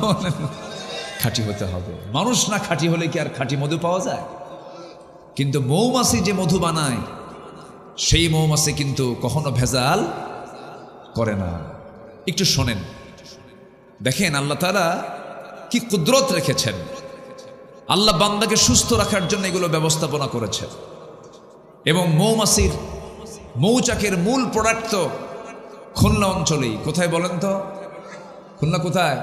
খাঁটি হতে হবে। মানুষ না খাঁটি হলে কি আর খাঁটি মধু পাওয়া যায়? কিন্তু মৌমাছি যে মধু বানায়, সেই মৌমাছি কিন্তু কখনো ভেজাল করে না। একটু শোনেন, দেখেন আল্লাহ তাআলা কি কুদরত রেখেছেন। আল্লাহ বান্দাকে সুস্থ রাখার জন্য এগুলো ব্যবস্থাপনা করেছেন। এবং মৌমাছির, মৌচাকের মূল প্রোডাক্ট তো খুলনা অঞ্চলেই। কোথায় বলেন তো? খুলনা কোথায়?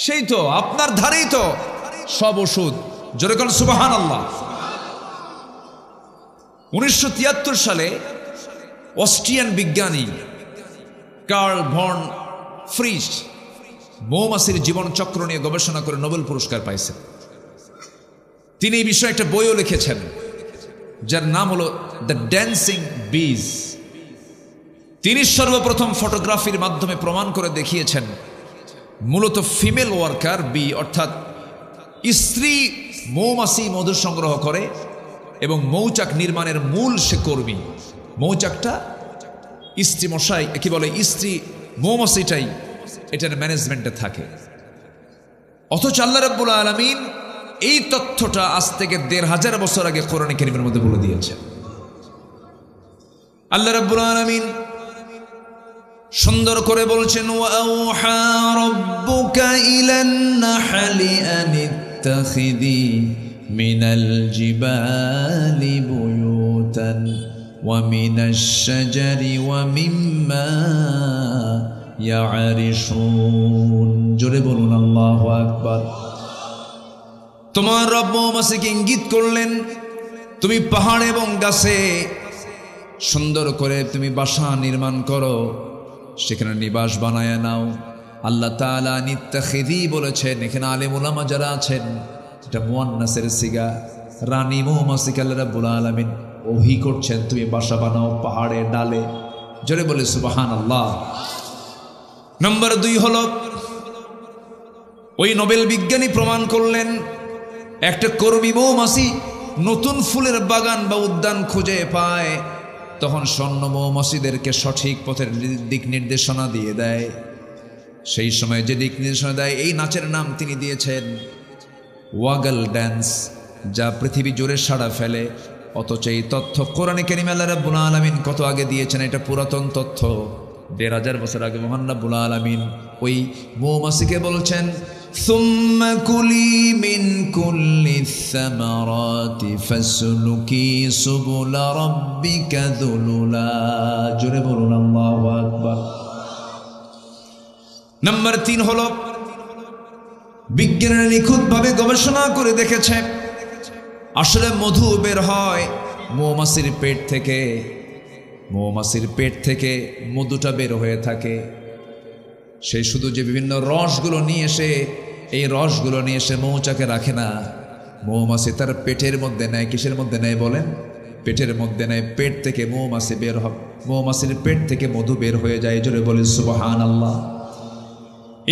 সেই তো আপনার ধারেই তো সব ওষুধ। জোরে বলেন সুবহানাল্লাহ। 1973 সালে অস্ট্রিয়ান বিজ্ঞানী কার্ল ভন ফ্রিশ মৌমাছির জীবন চক্র নিয়ে গবেষণা করে নোবেল পুরস্কার পাইছেন। তিনি এই বিষয়ে একটা বইও লিখেছেন, যার নাম হলো দ্য ড্যান্সিং বিজ। তিনি সর্বপ্রথম ফটোগ্রাফির মাধ্যমে প্রমাণ করে দেখিয়েছেন মূলত ফিমেল ওয়ার্কার বি, অর্থাৎ স্ত্রী মৌমাছি মধু সংগ্রহ করে এবং মৌচাক নির্মাণের মূল সে কর্মী। মৌচাকটা স্ত্রী মশাই, কি বলে, স্ত্রী মৌমাছিটাই এটার ম্যানেজমেন্টে থাকে। অথচ আল্লাহ রাব্বুল আলামিন এই তথ্যটা আজ থেকে ১৫০০ বছর আগে কোরআনে কারীমের মধ্যে বলে দিয়েছেন। আল্লাহ রাব্বুল আলামিন সুন্দর করে বলছেন, ওয়াআউহা রাব্বুকা ইলান নাহলি আনিত্তাখিযি মিনাল জিবালি বুয়ুতান ওয়া মিনাশ শাজারি ওয়া মিম্মা ইয়ারিশুন। জোরে বলুন আল্লাহু আকবার। তোমার রব মৌমাছিকে ইঙ্গিত করলেন, তুমি পাহাড় এবং গাছে সুন্দর করে তুমি বাসা নির্মাণ করো, সেখানে নিবাস বানায় নাও। আল্লাহ তাআলা নিত্তাখিযি বলেছেন। এখানে আলেম উলামা যারা আছেন, এটা মুয়ান্নাসের সিগা। রানী মৌমাছিকে আল্লাহ রাব্বুল আলামিন ওহী করছেন, তুমি বাসা বানাও পাহাড়ে ডালে। জোরে বলে সুবহানাল্লাহ। নম্বর 2 হলো, ওই নোবেল বিজ্ঞানী প্রমাণ করলেন একটা কর্মী মৌমাছি নতুন ফুলের বাগান বা উদ্যান খুঁজে পায়, তখন স্বর্ণ মৌমাছিদেরকে সঠিক পথের দিক নির্দেশনা দিয়ে দেয়। সেই সময় যে দিক নির্দেশনা দেয়, এই নাচের নাম তিনি দিয়েছেন ওয়াগল ড্যান্স, যা পৃথিবী জুড়ে সাড়া ফেলে। অথচ এই তথ্য কোরআনে কারীমে আল্লাহ রাব্বুল আলামিন কত আগে দিয়েছেন। এটা পুরাতন তথ্য। ১৫০০ বছর আগে মহান রাব্বুল আলামিন ওই মৌমাছিকে বলছেন, সুম্মা কুলি মিন কুল্লি সামারাতি ফাসলুকি সুবুলা রাব্বিকা যুলুলা। জোরে বলুন আল্লাহু আকবার। নাম্বার 3 হলো, বিজ্ঞানীরা নিখুঁতভাবে গবেষণা করে দেখেছে আসলে মধু বের হয় মৌমাছির পেট থেকে। মৌমাছির পেট থেকে মধুটা বের হয়ে থাকে। সে শুধু যে বিভিন্ন রসগুলো নিয়ে এসে, এই রসগুলো নিয়ে এসে মৌচাকে রাখে না, মৌমাছি তার পেটের মধ্যে নেয়। কিসের মধ্যে নেয় বলেন? পেটের মধ্যে নেয়। পেট থেকে মৌমাছি বের হয়, মৌমাছির পেট থেকে মধু বের হয়ে যায়। জোরে বলি সুবহানাল্লাহ।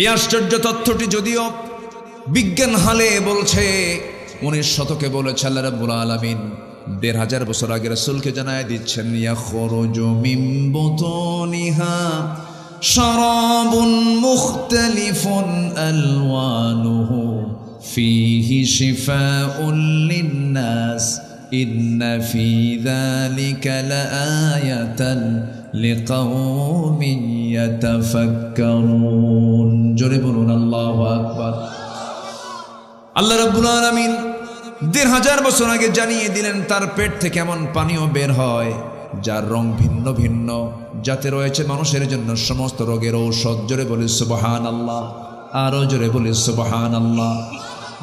এই আশ্চর্য তথ্যটি যদিও বিজ্ঞান হালে বলছে 19 শতকে বলেছে আল্লাহ রাব্বুল আলামিন 1500 বছর আগে রাসূলকে জানায় দিচ্ছেন ইয়াখরুজু মিন বুতুনিহা শারাবুন মুখতালিফুন আলওয়ানুহু ফীহি শিফাউন লিন-নাস ইন্না ফী যালিকা লাআয়াতান লিকাওমিন ইয়াতাফাক্কারুন। জোরে বলুন আল্লাহু আকবার। আল্লাহ রাব্বুল আলামিন 1500 বছর আগে জানিয়ে দিলেন তার পেট থেকে এমন পানীয় বের হয় যার রং ভিন্ন ভিন্ন, যাতে রয়েছে মানুষের জন্য সমস্ত রোগের ঔষধ। জোরে বলি সুবহানাল্লাহ, আরো জোরে বলি সুবহানাল্লাহ।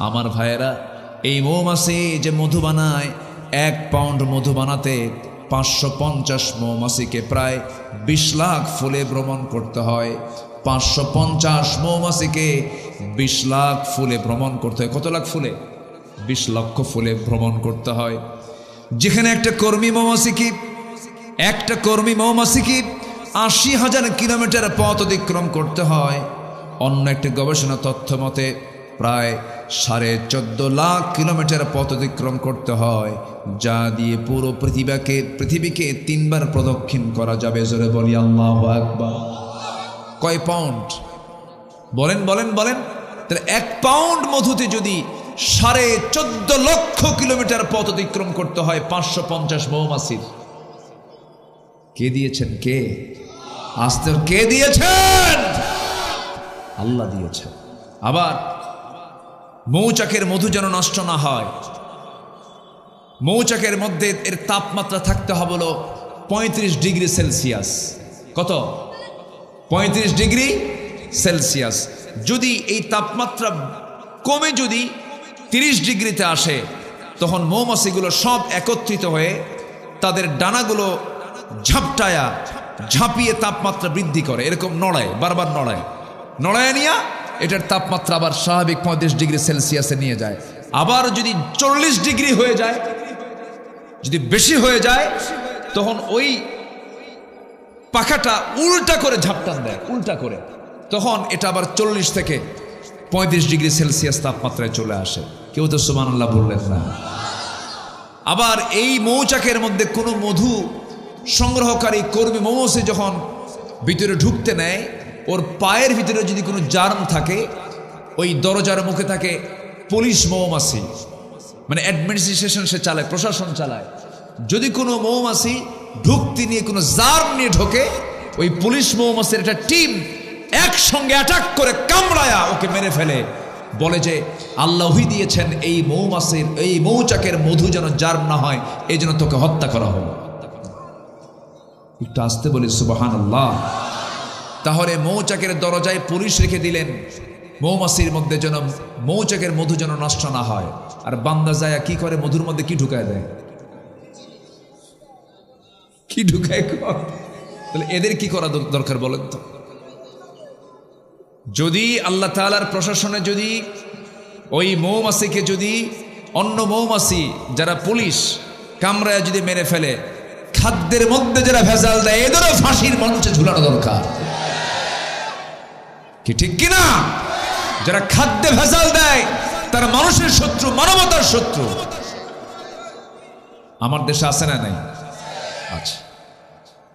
আমার ভাইয়েরা, এই মৌমাছি যে মধু বানায়, 1 পাউন্ড মধু বানাতে 550 মৌমাছিকে প্রায় 20 লাখ ফুলে ভ্রমণ করতে হয়। 550 মৌমাছিকে 20 লাখ ফুলে ভ্রমণ করতে হয়। কত লাখ ফুলে? 20 লক্ষ ফুলে ভ্রমণ করতে হয়। যেখানে একটা কর্মী মৌমাছিকে 80,000 কিলোমিটার পথ অতিক্রম করতে হয়। অন্য একটি গবেষণা তথ্য মতে প্রায় 14.5 লাখ কিলোমিটার পথ অতিক্রম করতে হয়, যা দিয়ে পুরো পৃথিবীকে 3 বার প্রদক্ষিণ করা যাবে। জোরে বলি আল্লাহু আকবার। কয় পাউন্ড? বলেন বলেন বলেন। তাহলে 1 পাউন্ড মধুতে যদি 14.5 লক্ষ কিলোমিটার পথ অতিক্রম করতে হয় 550 মৌমাছির। কে দিয়েছেন? কে? আস্তে কে দিয়েছেন? আল্লাহ দিয়েছেন। আবার মৌচাকের মধু যেন নষ্ট না হয়, মৌচাকের মধ্যে এর তাপমাত্রা থাকতে হবে হলো 35 ডিগ্রি সেলসিয়াস। কত? 35 ডিগ্রি সেলসিয়াস। যদি এই তাপমাত্রা কমে যদি 30 ডিগ্রিতে আসে, তখন মৌমাছিগুলো সব একত্রিত হয়ে তাদের ডানাগুলো ঝাঁপিয়ে তাপমাত্রা বৃদ্ধি করে, এরকম নড়ায়, বারবার নড়ায় নিয়ে এটার তাপমাত্রা আবার স্বাভাবিক 35 ডিগ্রি সেলসিয়াসে নিয়ে যায়। আবার যদি 40 ডিগ্রি হয়ে যায়, যদি বেশি হয়ে যায়, তখন ওই পাখাটা উল্টা করে ঝাপটান দেয়, উল্টা করে, তখন এটা আবার 40 থেকে 35 ডিগ্রি সেলসিয়াস তাপমাত্রায় চলে আসে। কেউ তো সুবহানাল্লাহ বললেন না। আবার এই মৌচাকের মধ্যে কোনো মধু সংগ্রহকারী কর্মী মৌমাছি যখন ভিতরে ঢুকতে নেয়, ওর পায়ের ভিতরে যদি কোনো জার্ম থাকে, ওই দরজার মুখে থাকে পুলিশ মৌমাছি, মানে অ্যাডমিনিস্ট্রেশন সে চালায়, প্রশাসন চালায়। যদি কোনো মৌমাছি ঢুকতে নিয়ে কোনো জার্ম নিয়ে ঢোকে, ওই পুলিশ মৌমাছির একটা টিম একসঙ্গে অ্যাটাক করে কামড়ায়া ওকে মেরে ফেলে। বলে যে আল্লাহই দিয়েছেন এই মৌমাছির, এই মৌচাকের মধু যেন জার্ম না হয়, এই জন্য তোকে হত্যা করা হলো। একটু আসতে বলি সুবহানাল্লাহ। তাহলে মৌচাকের দরজায় পুলিশ রেখে দিলেন মৌমাছির মধ্যে যেন মৌচাকের মধু যেন নষ্ট না হয়। আর বান্দা যায় কি করে? মধুর মধ্যে কি ঢুকায় দেয়? কি ঢুকায়? তাহলে এদের কি করা দরকার বলেন তো? যদি আল্লাহ তাআলার প্রশাসনে যদি ওই মৌমাছিকে যদি অন্য মৌমাছি যারা পুলিশ কামড়ায় যদি মেরে ফেলে, খাদ্যের মধ্যে যারা ভেজাল দেয় এদেরও ফাঁসির মঞ্চে ঝুলানো দরকার। কি ঠিক কিনা? যারা খাদ্যে ভেজাল দেয় তারা মানুষের শত্রু, মানবতার শত্রু। আমার দেশে আছে না নাই? আচ্ছা,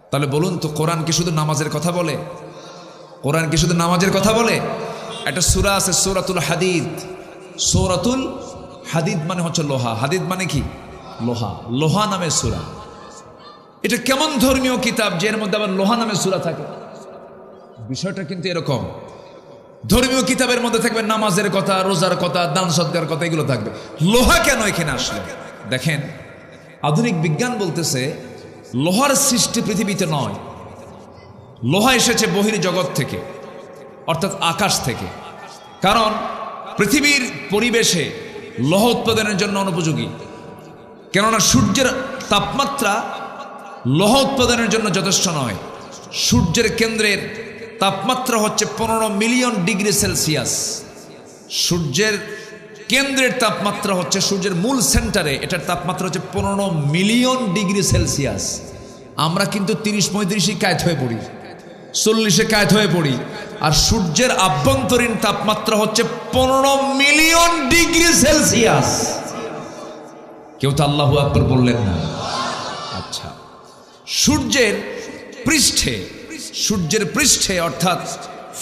তাহলে বলুন তো, কোরআন কি শুধু নামাজের কথা বলে? কোরআন কি শুধু নামাজের কথা বলে? একটা সূরা আছে সূরাতুল হাদিদ। সূরাতুল হাদিদ মানে হচ্ছে লোহা। হাদিদ মানে কি? লোহা। লোহা নামে সূরা। এটা কেমন ধর্মীয় কিতাব যে এর মধ্যে আবার লোহা নামে সূরা থাকে? বিষয়টা কিন্তু এরকম। ধর্মীয় কিতাবের মধ্যে থাকবে নামাজের কথা, রোজার কথা, দান সদকার কথা, এগুলো থাকবে। লোহা কেন এখানে আসলো? দেখেন, আধুনিক বিজ্ঞান বলতেছে লোহার সৃষ্টি পৃথিবীতে নয়, লোহা এসেছে বহির জগৎ থেকে, অর্থাৎ আকাশ থেকে। কারণ পৃথিবীর পরিবেশে লোহা উৎপাদনের জন্য অনুপযোগী। কেননা সূর্যের তাপমাত্রা লোহা উৎপাদনের জন্য যথেষ্ট নয়। সূর্যের কেন্দ্রের তাপমাত্রা হচ্ছে 15 মিলিয়ন ডিগ্রি সেলসিয়াস। সূর্যের কেন্দ্রের তাপমাত্রা হচ্ছে, সূর্যের মূল সেন্টারে এটার তাপমাত্রা হচ্ছে 15 মিলিয়ন ডিগ্রি সেলসিয়াস। আমরা কিন্তু 30-35 কায়েত হয়ে পড়ি, 40-এ কায়েত হয়ে পড়ি। আর সূর্যের আভ্যন্তরীণ তাপমাত্রা হচ্ছে 15 মিলিয়ন ডিগ্রি সেলসিয়াস। কেউ তো আল্লাহু আকবার বললেন না। আচ্ছা, সূর্যের পৃষ্ঠে অর্থাৎ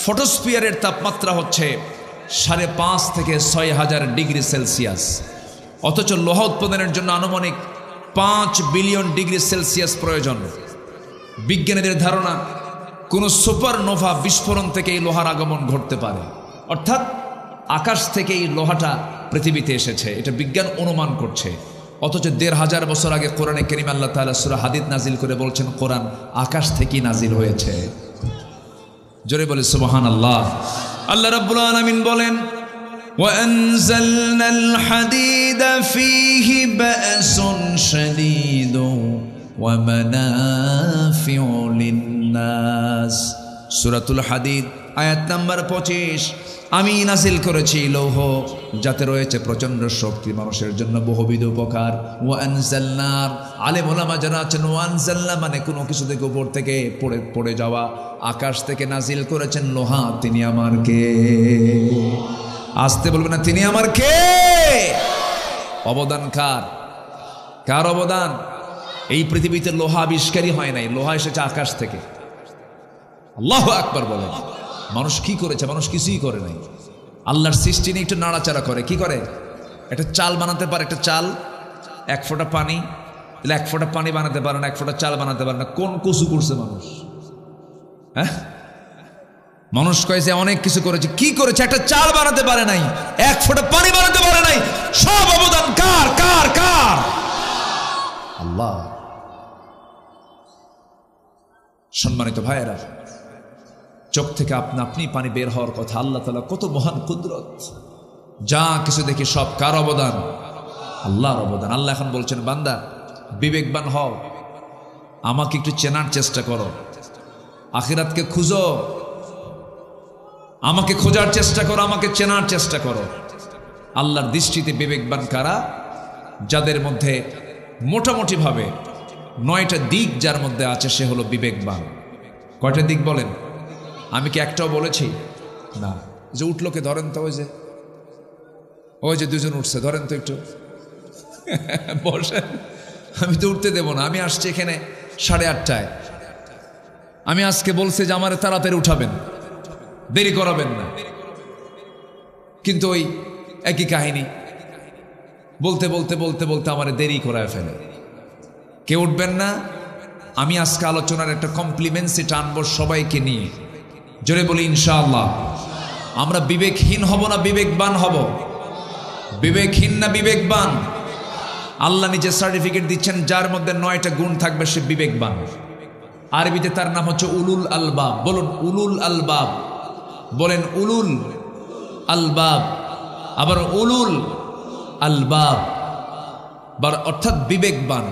ফটোস্ফিয়ারের তাপমাত্রা হচ্ছে 5.5 থেকে 6,000 ডিগ্রি সেলসিয়াস। অথচ লোহা উৎপাদনের জন্য আনুমানিক 5 বিলিয়ন ডিগ্রি সেলসিয়াস প্রয়োজন। বিজ্ঞানীদের ধারণা কোন সুপারনোভা বিস্ফোরণ থেকে এই লোহার আগমন ঘটতে পারে, অর্থাৎ আকাশ থেকে এই লোহাটা পৃথিবীতে এসেছে, এটা বিজ্ঞান অনুমান করছে। অথচ 1500 বছর আগে কোরআনে কারীম আল্লাহ তাআলা সূরা হাদীদ নাজিল করে বলছেন কোরআন আকাশ থেকেই নাজিল হয়েছে। জোরে বলে সুবহানাল্লাহ। আল্লাহ রাব্বুল আলামিন বলেন وَأَنزَلْنَا الْحَدِيدَ فِيهِ بَأْسٌ شَدِيدٌ وَمَنَافِعُ لِلنَّاسِ। সূরাতুল হাদিদ আয়াত নাম্বার 25। আমি নাজিল করেছি লৌহ যাতে রয়েছে প্রচণ্ড শক্তি, মানুষের জন্য বহুবিধ উপকার। ওয়ানজালনা, আলেম ওলামা যারা আছেন, ওয়ানজালনা মানে কোনো কিছু থেকে উপর থেকে পড়ে যাওয়া, আকাশ থেকে নাজিল করেছেন লোহা। তিনি আমার কে? আসতে বলবে না, তিনি আমার কে? অবদান কার অবদান? এই পৃথিবীতে লোহা আবিষ্কারই হয় নাই, লোহা এসেছে আকাশ থেকে। আল্লাহু আকবার বলেন। মানুষ কি করেছে? মানুষ কিছুই করে নাই। আল্লাহর সৃষ্টি নিয়ে একটু নাড়াচাড়া করে। কি করে? একটা চাল বানাতে পারে, একটা চাল, 1 ফোঁটা পানি, 1 ফোঁটা পানি বানাতে পারে না, 1 ফোঁটা চাল বানাতে পারে না। কোন কসু করছে মানুষ? হ্যাঁ, মানুষ কয়েছে অনেক কিছু করেছে। কি করেছে? একটা চাল বানাতে পারে নাই, 1 ফোঁটা পানি বানাতে পারে নাই। সব অবদান কার? আল্লাহ। সম্মানিত ভাইয়েরা, চোখ থেকে আপনি পানি বের হওয়ার কথা। আল্লাহ তাআলা কত মহান কুদরত। যা কিছু দেখি সব কার অবদান? আল্লাহর অবদান। আল্লাহ এখন বলছেন বান্দা বিবেকবান হও, আমাকে একটু চেনার চেষ্টা করো, আখিরাতকে খুঁজো, আমাকে খোঁজার চেষ্টা করো, আমাকে চেনার চেষ্টা করো। আল্লাহর দৃষ্টিতে বিবেকবান কারা? যাদের মধ্যে মোটামুটি ভাবে 9টা দিক যার মধ্যে আছে সে হলো বিবেকবান। কয়টা দিক বলেন? আমি কি একটাও বলেছি? না। যে উঠলোকে ধরেন তো, ওই যে 2জন উঠছে, ধরেন তো একটু, বসেন। আমি তো উঠতে দেব না। আমি আসছি এখানে 8:30টায়। আমি আজকে বলছি যে আমার তাড়াতাড়ি উঠাবেন, দেরি করাবেন না, কিন্তু ওই একই কাহিনী বলতে আমার দেরি করায় ফেলে। কেউ উঠবেন না। আমি আজকে আলোচনার একটা কমপ্লিমেন্টসি টানবো সবাইকে নিয়ে। জোরে বলি ইনশাআল্লাহ। আমরা বিবেকহীন হব না বিবেকবান হব? বিবেকহীন না বিবেকবান? আল্লাহ নিজে সার্টিফিকেট দিচ্ছেন যার মধ্যে 9টা গুণ থাকবে সে বিবেকবান। আরবিতে তার নাম হচ্ছে উলুল আলবাব। বলুন উলুল আলবাব, বলেন উলুল আলবাব, আবার উলুল আলবাব, অর্থাৎ বিবেকবান।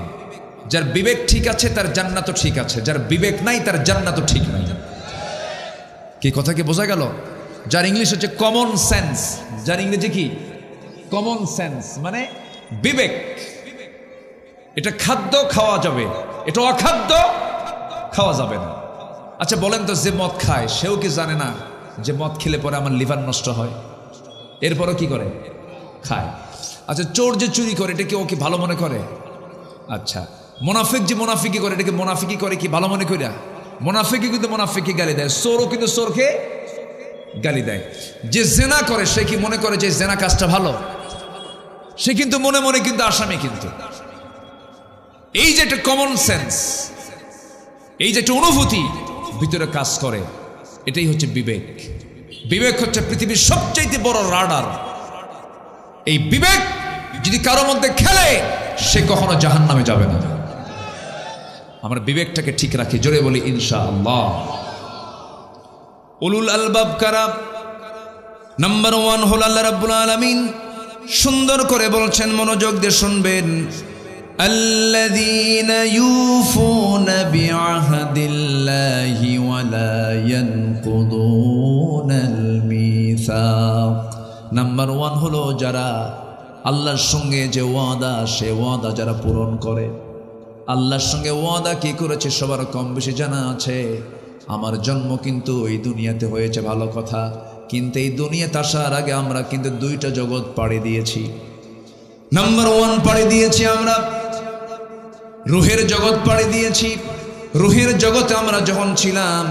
যার বিবেক ঠিক আছে তার জান্নাতও ঠিক আছে, যার বিবেক নাই তার জান্নাতও ঠিক নাই। কি কথা কি বোঝা গেল? যার ইংলিশ হচ্ছে কমন সেন্স, যার ইংরেজি কি কমন সেন্স মানে বিবেক। এটা খাদ্য খাওয়া যাবে, এটা অখাদ্য খাওয়া যাবে না। আচ্ছা বলেন তো, যে মদ খায় সেও কি জানে না যে মদ খেলে পরে আমার লিভার নষ্ট হয়? এরপরও কি করে? খায়। আচ্ছা চোর যে চুরি করে এটা কি ও কি ভালো মনে করে? আচ্ছা মুনাফিক যে মুনাফিকি করে এটা কি মুনাফিকি করে কি ভালো মনে কইরা? মুনাফিকি কিন্তু মুনাফিকি গালি দেয়, চোরও কিন্তু চোরকে গালি দেয়। যে জেনা করে সে কি মনে করে যে জেনা কাজটা ভালো? সে কিন্তু মনে মনে কিন্তু আসামি। কিন্তু এই যে একটা কমন সেন্স, এই যে একটা অনুভূতি ভিতরে কাজ করে, এটাই হচ্ছে বিবেক। বিবেক হচ্ছে পৃথিবীর সবচেয়ে বড় রাডার। এই বিবেক যদি কারো মধ্যে খেলে সে কখনো জাহান্নামে যাবে না। আমরা বিবেকটাকে ঠিক রাখি, জোরে বলি ইনশাআল্লাহ। উলুল আলবাব কারা? নাম্বার 1 হল আল্লাহ রাব্বুল আলামিন সুন্দর করে বলছেন, মনোযোগ দিয়ে শুনবেন, আল্লাযীনা ইউফুনা বিআহদিল্লাহি ওয়া লা ইয়ানকুদুনাল মিসাক। নাম্বার 1 হলো যারা আল্লাহর সঙ্গে যে ওয়াদা, সে ওয়াদা যারা পূরণ করে। আল্লাহর সঙ্গে ওয়াদা কি করেছে সবার কম বেশি জানা আছে। আমার জন্ম কিন্তু এই দুনিয়াতে হয়েছে ভালো কথা, কিন্তু এই দুনিয়াতে আসার আগে আমরা কিন্তু দুইটা জগৎ পাড়ি দিয়েছি। নাম্বার 1 পাড়ি দিয়েছি আমরা রুহের জগৎ পাড়ি দিয়েছি। রুহের জগতে আমরা যখন ছিলাম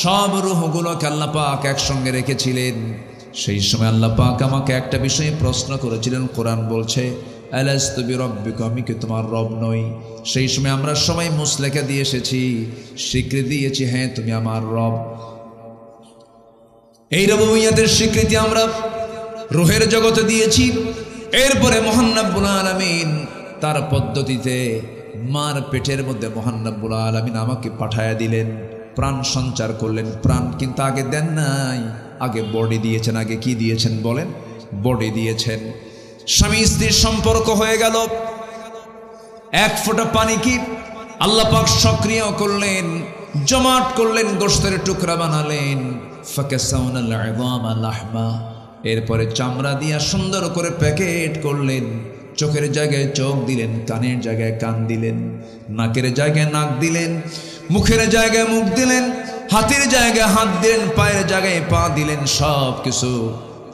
সব রুহগুলোকে আল্লাহ পাক একসঙ্গে রেখেছিলেন। সেই সময় আল্লাহ পাক আমাকে একটা বিষয়ে প্রশ্ন করেছিলেন। কোরআন বলছে আলাস্তু বিরাব্বিকুম, আমি কি তোমার রব নই? সেই সময় আমরা সবাই মুসলেখা দিয়ে এসেছি, স্বীকৃতি দিয়েছি হ্যাঁ তুমি আমার রব। এই রুবুবিয়্যাতের স্বীকৃতি আমরা রুহের জগতে দিয়েছি। এরপরে মহান রব্বুল আলামিন তার পদ্ধতিতে মার পেটের মধ্যে মহান রব্বুল আলামিন আমাকে পাঠায়া দিলেন, প্রাণ সঞ্চার করলেন। প্রাণ কিন্তু আগে দেন নাই, আগে বডি দিয়েছেন। আগে কি দিয়েছেন বলেন? বডি দিয়েছেন। স্বামী স্ত্রীর সম্পর্ক হয়ে গেল। এক ফোঁটা পানি কি আল্লাহ পাক সক্রিয় করলেন, জমাট করলেন, গোশতের টুকরা বানালেন। ফাকাসাউনাল ইযামা লাহমা, এরপরে চামড়া দিয়া সুন্দর করে প্যাকেট করলেন। চোখের জায়গায় চোখ দিলেন, কানের জায়গায় কান দিলেন, নাকের জায়গায় নাক দিলেন, মুখের জায়গায় মুখ দিলেন, হাতের জায়গায় হাত দিলেন, পায়ের জায়গায় পা দিলেন। সব কিছু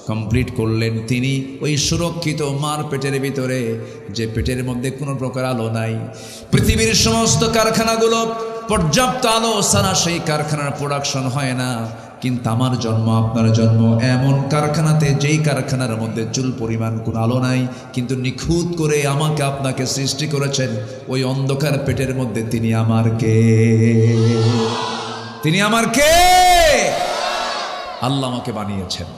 কমপ্লিট করলেন তিনি ওই সুরক্ষিত মার পেটের ভিতরে, যে পেটের মধ্যে কোনো প্রকার আলো নাই। পৃথিবীর সমস্ত কারখানাগুলো পর্যাপ্ত আলো ছাড়া সেই কারখানার প্রোডাকশন হয় না। কিন্তু আমার জন্ম, আপনার জন্ম এমন কারখানাতে, যেই কারখানার মধ্যে চুল পরিমাণ কোনো আলো নাই, কিন্তু নিখুঁত করে আমাকে আপনাকে সৃষ্টি করেছেন। ওই অন্ধকার পেটের মধ্যে তিনি আমার কে? তিনি আমার কে? আল্লাহ আমাকে বানিয়েছেন,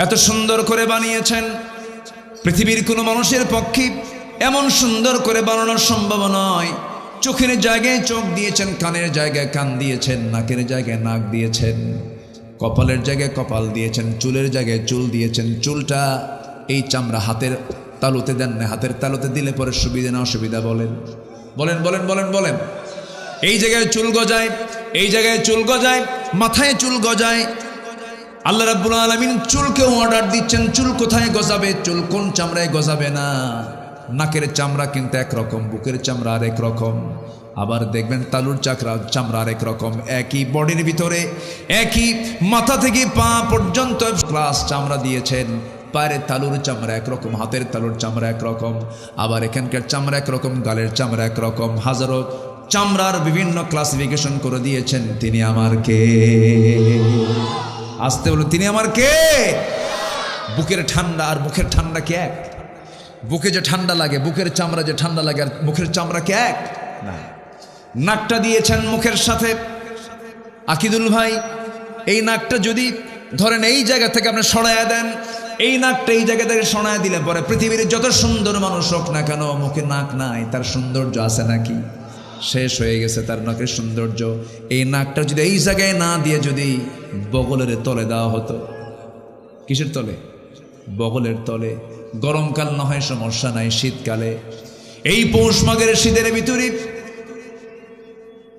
এত সুন্দর করে বানিয়েছেন। পৃথিবীর কোনো মানুষের পক্ষে এমন সুন্দর করে বানানো সম্ভব নয়। চোখের জায়গায় চোখ দিয়েছেন, কানের জায়গায় কান দিয়েছেন, নাকের জায়গায় নাক দিয়েছেন, কপালের জায়গায় কপাল দিয়েছেন, চুলের জায়গায় চুল দিয়েছেন। চুলটা এই চামড়া হাতের তালুতে দেন না, হাতের তালুতে দিলে পরে সুবিধা না অসুবিধা বলেন? বলেন বলেন বলেন বলেন। এই জায়গায় চুল গজায়, এই জায়গায় চুল গজায়, মাথায় চুল গজায়। আল্লাহ রাব্বুল আলামিন চুলকেও অর্ডার দিচ্ছেন, চুল কোথায় গজাবে, চুল কোন চামড়ায় গজাবে না। নাকের চামড়া কিন্তু একরকম, বুকের চামড়া আর এক রকম, আবার দেখবেন তালুর চামড়া আর এক রকম। একই বডির ভিতরে একই মাথা থেকে পা পর্যন্ত ক্লাস চামড়া দিয়েছেন। পায়ের তালুর চামড়া একরকম, হাতের তালুর চামড়া একরকম, আবার এখানকার চামড়া একরকম, গালের চামড়া একরকম। হাজারো চামড়ার বিভিন্ন ক্লাসিফিকেশন করে দিয়েছেন। তিনি আমার কে? আসতে বলুন, তিনি আমার কে? বুকের ঠান্ডা আর মুখের ঠান্ডা কি এক? বুকে যে ঠান্ডা লাগে, বুকের চামড়া যে ঠান্ডা লাগে, আর মুখের চামড়া কি এক? না। নাকটা দিয়েছেন মুখের সাথে। আকিদুল ভাই, এই নাকটা যদি ধরেন এই জায়গা থেকে আপনি সরায়া দেন, এই নাকটা এই জায়গা থেকে সরায়া দিলে পরে পৃথিবীর যত সুন্দর মানুষ হোক না কেন, মুখে নাক নাই, তার সৌন্দর্য আছে নাকি? শেষ হয়ে গেছে তার নাকের সৌন্দর্য। এই নাকটা যদি এই জায়গায় না দিয়ে যদি বগলের তলে দেওয়া হতো, কিসের তলে? বগলের তলে। গরমকাল না হয় সমস্যা নাই, শীতকালে এই পৌষ মাঘের শীতের ভিতরে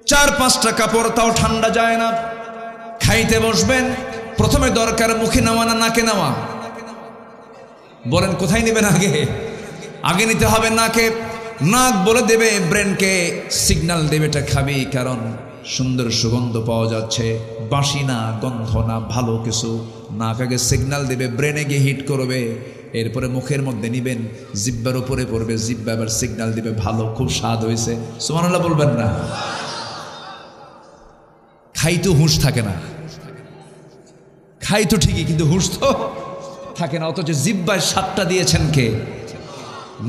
4-5টা কাপড় তাও ঠান্ডা যায় না। খাইতে বসবেন, প্রথমে দরকার মুখে নেওয়া না নাকে নেওয়া? বলেন কোথায় নেবেন? আগে আগে নিতে হবে নাকে। নাক বলে দেবে ব্রেনকে, সিগন্যাল দেবে এটা খাবি, কারণ সুন্দর সুগন্ধ পাওয়া যাচ্ছে, বাসি না, গন্ধ না, ভালো কিছু। নাক আগে সিগন্যাল দেবে, ব্রেনে গিয়ে হিট করবে, এরপরে মুখের মধ্যে নিবেন, জিব্বার উপরে পড়বে, জিব্বা আবার সিগন্যাল দিবে ভালো, খুব স্বাদ হয়েছে। সুবহানাল্লাহ বলবেন না? খাই তো হুঁশ থাকে না, খাই তো ঠিকই, কিন্তু হুঁশ তো থাকে না। অথচ জিব্বায় স্বাদটা দিয়েছেন কে?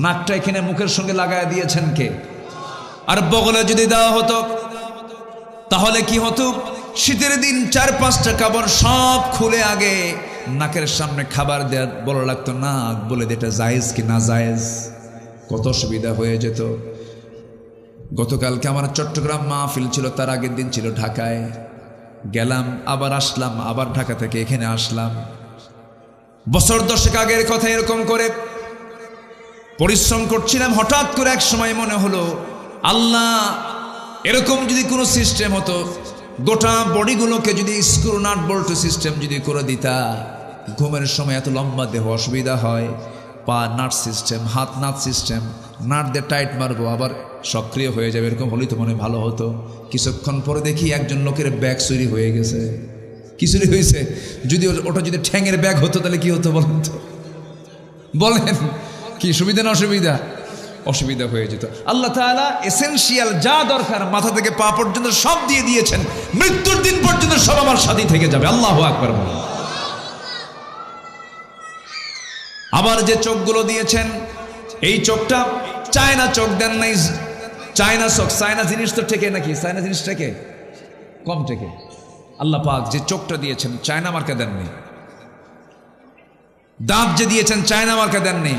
নাকটা এখানে মুখের সঙ্গে লাগায় দিয়েছেন কে? আর বগলে যদি দেওয়া হতো তাহলে কি হতো? শীতের দিন 4-5টা কাপড় সব খুলে আগে নাকের সামনে খাবার দেওয়া বলা লাগতো, নাক বলে এটা জায়েজ কি না জায়েজ, কত সুবিধা হয়ে যেত। গতকালকে আমার চট্টগ্রাম মাহফিল ছিল, তার আগের দিন ছিল ঢাকায়, গেলাম আবার আসলাম, আবার ঢাকা থেকে এখানে আসলাম। বছর 10 আগের কথা এরকম করে পরিশ্রম করছিলাম, হঠাৎ করে এক সময় মনে হলো আল্লাহ এরকম যদি কোনো সিস্টেম হতো, গোটা বডিগুলোকে যদি স্ক্রু নাট বল্টু সিস্টেম যদি করে দিতা, ঘুমের সময় এত লম্বা দেহ অসুবিধা হয়, পা নাট সিস্টেম, হাত নাট সিস্টেম, নাট দিয়ে টাইট মারবো আবার সক্রিয় হয়ে যাবে, এরকম হলেই তো মনে ভালো হতো। কিছুক্ষণ পরে দেখি একজন লোকের ব্যাগ চুরি হয়ে গেছে। কি চুরি হয়েছে? যদি ওটা যদি ঠ্যাঙের ব্যাগ হতো তাহলে কি হতো বলেন তো? বলেন কি সুবিধা না অসুবিধা? অসুবিধা হয়ে যেত। আল্লাহ তাআলা এসেনশিয়াল যা দরকার মাথা থেকে পা পর্যন্ত সব দিয়ে দিয়েছেন। মৃত্যুর দিন পর্যন্ত সব আমার সাথী থেকে যাবে। আল্লাহু আকবার বলেন। আবার যে চোখগুলো দিয়েছেন, এই চোখটা চায়না চোখ দেন নাই। চায়না চোখ, চায়না জিনিস তো ঠেকে নাকি? চায়না জিনিস ঠেকে? কম ঠেকে। আল্লাহ পাক যে চোখটা দিয়েছেন চায়না মার্কা দেননি। দাঁত যে দিয়েছেন চায়না মার্কা দেননি,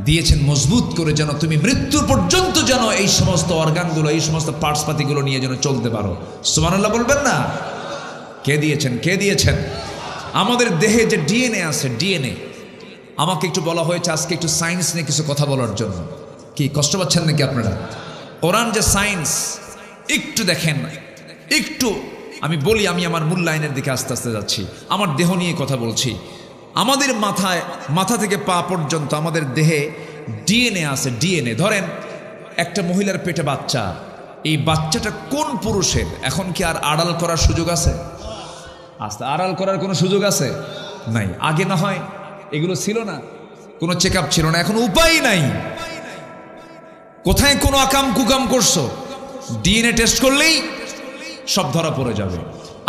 দিয়েছেন মজবুত করে, যেন তুমি মৃত্যু পর্যন্ত যেন এই সমস্ত অর্গানগুলো, এই সমস্ত পার্টস পাতিগুলো নিয়ে যেন চলতে পারো। সুবহানাল্লাহ বলবেন না? কে দিয়েছেন? কে দিয়েছেন? আমাদের দেহে যে ডিএনএ আছে, ডিএনএ, আমাকে একটু বলা হয়েছে আজকে একটু সায়েন্স নিয়ে কিছু কথা বলার জন্য। কি কষ্ট পাচ্ছেন নাকি আপনারা? কোরআন যে সায়েন্স, একটু দেখেন, একটু আমি বলি, আমি আমার মূল লাইনের দিকে আস্তে আস্তে যাচ্ছি। আমার দেহ নিয়ে কথা বলছি। আমাদের মাথা থেকে পা পর্যন্ত আমাদের দেহে ডিএনএ আছে। ডিএনএ, ধরেন একটা মহিলার পেটে বাচ্চা, এই বাচ্চাটা কোন পুরুষের, এখন কি আর আড়াল করার সুযোগ আছে? আস্তে আড়াল করার কোনো সুযোগ আছে? নাই। আগে না হয় এগুলো ছিল না, কোনো চেক আপ ছিল না, এখন উপায় নাই। কোথায় কোনো আকাম কুকাম করছো, ডিএনএ টেস্ট করলেই সব ধরা পড়ে যাবে।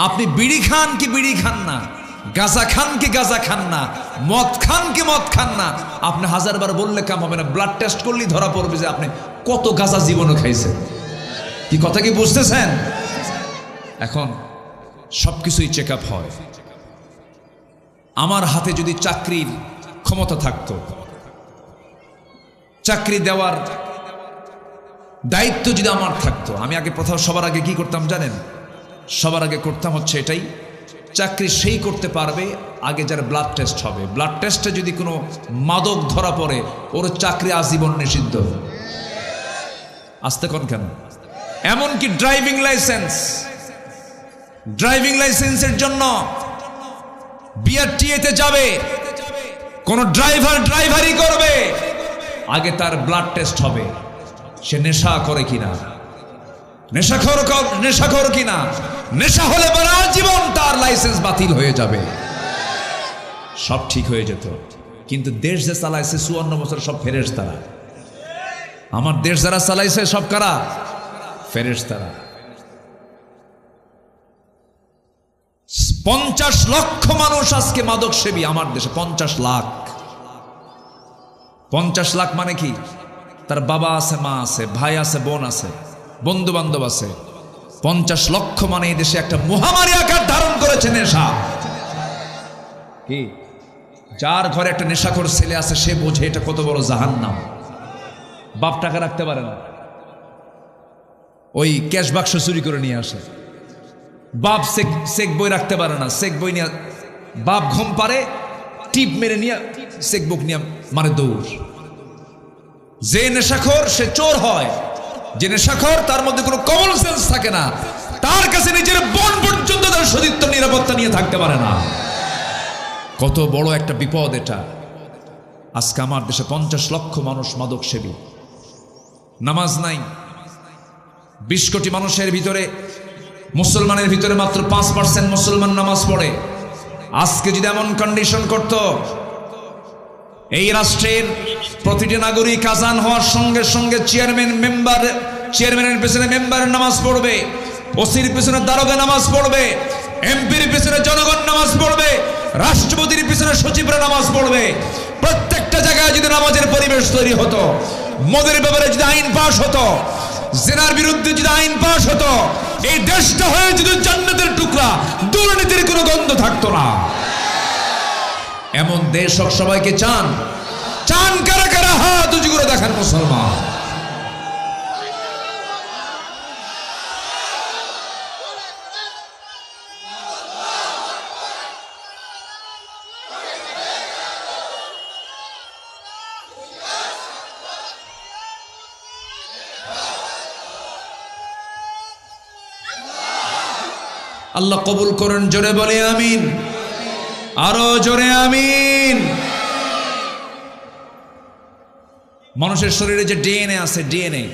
আপনি বিড়ি খান কি বিড়ি খান না, গাঁজা খান কি গাঁজা খান না, মদ খান কি মদ খান না, আপনি হাজারবার বললে কাম হবে না। ব্লাড টেস্ট করলেই ধরা পড়বে যে আপনি কত গাঁজা জীবনে খাইছেন। কি কথা কি বুঝতেছেন? এখন সবকিছুই চেক আপ হয়। আমার হাতে যদি চাকরির ক্ষমতা থাকতো, চাকরি দেওয়ার দায়িত্ব যদি আমার থাকতো, আমি আগে সবার আগে কি করতাম জানেন? সবার আগে করতাম হচ্ছে এটাই, চাকরি সেই করতে পারবে আগে যার ব্লাড টেস্ট হবে। ব্লাড টেস্টে যদি কোনো মাদক ধরা পড়ে, ওর চাকরি আজীবন নিষিদ্ধ। আসতে কোন কেন? এমনকি ড্রাইভিং লাইসেন্সের জন্য বিআরটিএতে যাবে, কোন ড্রাইভারই করবে, আগে তার ব্লাড টেস্ট হবে, সে নেশা করে কিনা, নেশাখোর কিনা। নেশা হলে সারা জীবন তার লাইসেন্স বাতিল হয়ে যাবে, সব ঠিক হয়ে যেত। কিন্তু দেশ যে চালাইছে 54 বছর সব ফেরেশতারা। আমার দেশ যারা চালাইছে সব কারা? ফেরেশতারা। 50 লক্ষ মানুষ আজকে মাদক সেবী আমার দেশে। 50 লাখ। 50 লাখ মানে কি? তার বাবা আছে, মা আছে, ভাই আছে, বোন আছে, বন্ধু বান্ধব আছে। 50 লক্ষ মানে এই দেশে একটা মহামারী আকার ধারণ করেছে নেশা। কি? যার ঘরে একটা নেশাখোর ছেলে আছে সে বোঝে এটা কত বড় জাহান্নাম। বাপ টাকা রাখতে পারে না, ওই ক্যাশ বাক্স চুরি করে নিয়ে আসে। বাপ চেক বই রাখতে পারে না, চেক বই নিয়ে বাপ ঘুম পারে, টিপ মেরে নিয়ে চেক বুক নিয়ে মারে দৌড়। যে নেশাখোর সে চোর হয়, যে নেশাখোর তার মধ্যে কোনো কমন সেন্স থাকে না, তার কাছে নিজের বোন পর্যন্ত তার সতীত্ব নিরাপত্তা নিয়ে থাকতে পারে না। কত বড় একটা বিপদ এটা। আজকে আমার দেশে 50 লক্ষ মানুষ মাদক সেবী। নামাজ নাই। 20 কোটি মানুষের ভিতরে, মুসলমানের ভিতরে মাত্র 5% মুসলমান নামাজ পড়ে। আজকে যদি এমন কন্ডিশন করত, এই রাষ্ট্রের প্রতিটি নাগরিক আজান হওয়ার সঙ্গে সঙ্গে চেয়ারম্যানের পেছনে মেম্বারের নামাজ পড়বে, ওসির পেছনে দারোগা নামাজ পড়বে, এমপির পেছনে জনগণ নামাজ পড়বে, রাষ্ট্রপতির পেছনে সচিবরা নামাজ পড়বে। প্রত্যেকটা জায়গায় যদি নামাজের পরিবেশ তৈরি হতো, মদের ব্যাপারে যদি আইন পাশ হতো, জেনার বিরুদ্ধে যদি আইন পাশ হতো, এই দেশটা হয়ে যদি জান্নাতের টুকরা, দুর্নীতির কোনো গন্ধ থাকতো না। এমন দেশ সবাইকে চান? চান কারা কারা? হাত উঁচু করে দেখান মুসলমান। আল্লাহ কবুল করেন। জোরে বলে আমিন, আরো জোরে আমিন। মানুষের শরীরে যে ডিএনএ আছে, ডিএনএ,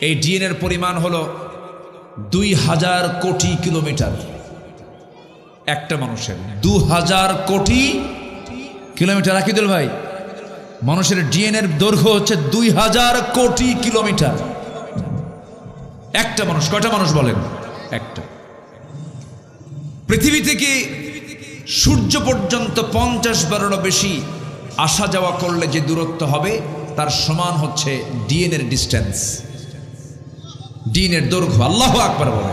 এই ডিএনএর পরিমাণ হলো 2000 কোটি কিলোমিটার। একটা মানুষের 2000 কোটি কিলোমিটার। আকিদুল ভাই, মানুষের ডিএনএর দৈর্ঘ্য হচ্ছে 2000 কোটি কিলোমিটার। একটা মানুষ। কয়টা মানুষ বলেন? একটা। পৃথিবী থেকে সূর্য পর্যন্ত 50 বারেরও বেশি আসা যাওয়া করলে যে দূরত্ব হবে তার সমান হচ্ছে ডিএনএর ডিস্টেন্স, ডিএনএর দৈর্ঘ্য। আল্লাহু আকবার বলে।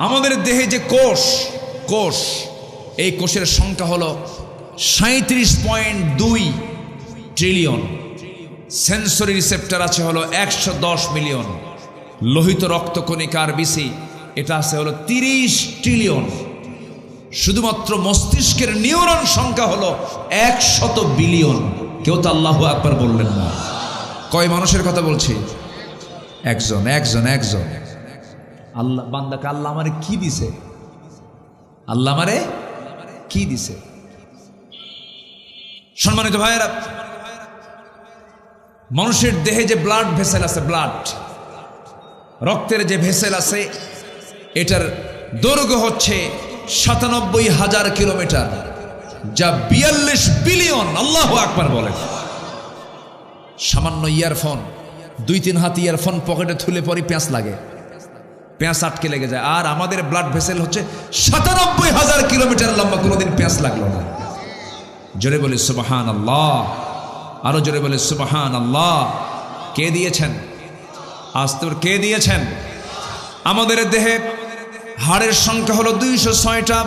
আমাদের দেহে যে কোষ, এই কোষের সংখ্যা হলো 37.2 ট্রিলিয়ন। সেন্সরি রিসেপ্টর আছে হলো 110 মিলিয়ন। লোহিত রক্তকণিকার বিসি এটা আছে হলো 30 ট্রিলিয়ন। শুধুমাত্র মস্তিষ্কের নিউরন সংখ্যা হলো 100 বিলিয়ন। কেউ তো আল্লাহু আকবার বললেন না। কয় মানুষের কথা বলছি? একজন। আল্লাহ বান্দাকে আল্লাহ আমারে কি দিছে? আল্লাহ আমারে কি দিছে? সম্মানিত ভাইয়েরা, মানুষের দেহে যে ব্লাড ভেসেল আছে, ব্লাড রক্তের যে ভেসেল আছে, এটার দৈর্ঘ্য হচ্ছে 97,000 কিলোমিটার, যা 42 বিলিয়ন। আল্লাহু আকবার বলেন। সামান্য ইয়ারফোন, 2-3 হাত ইয়ারফোন পকেটে তুলে পরই পেঁচ লাগে, পেঁচ আটকে লেগে যায়। আর আমাদের ব্লাড ভেসেল হচ্ছে 97,000 কিলোমিটার লম্বা, কোনোদিন পেঁচ লাগলো না। জোরে বলি সুবহানাল্লাহ, আরো জোরে বলি সুবহানাল্লাহ। কে দিয়েছেন? আস্তে কে দিয়েছেন? আমাদের দেহে হাড়ের সংখ্যা হলো 206টা,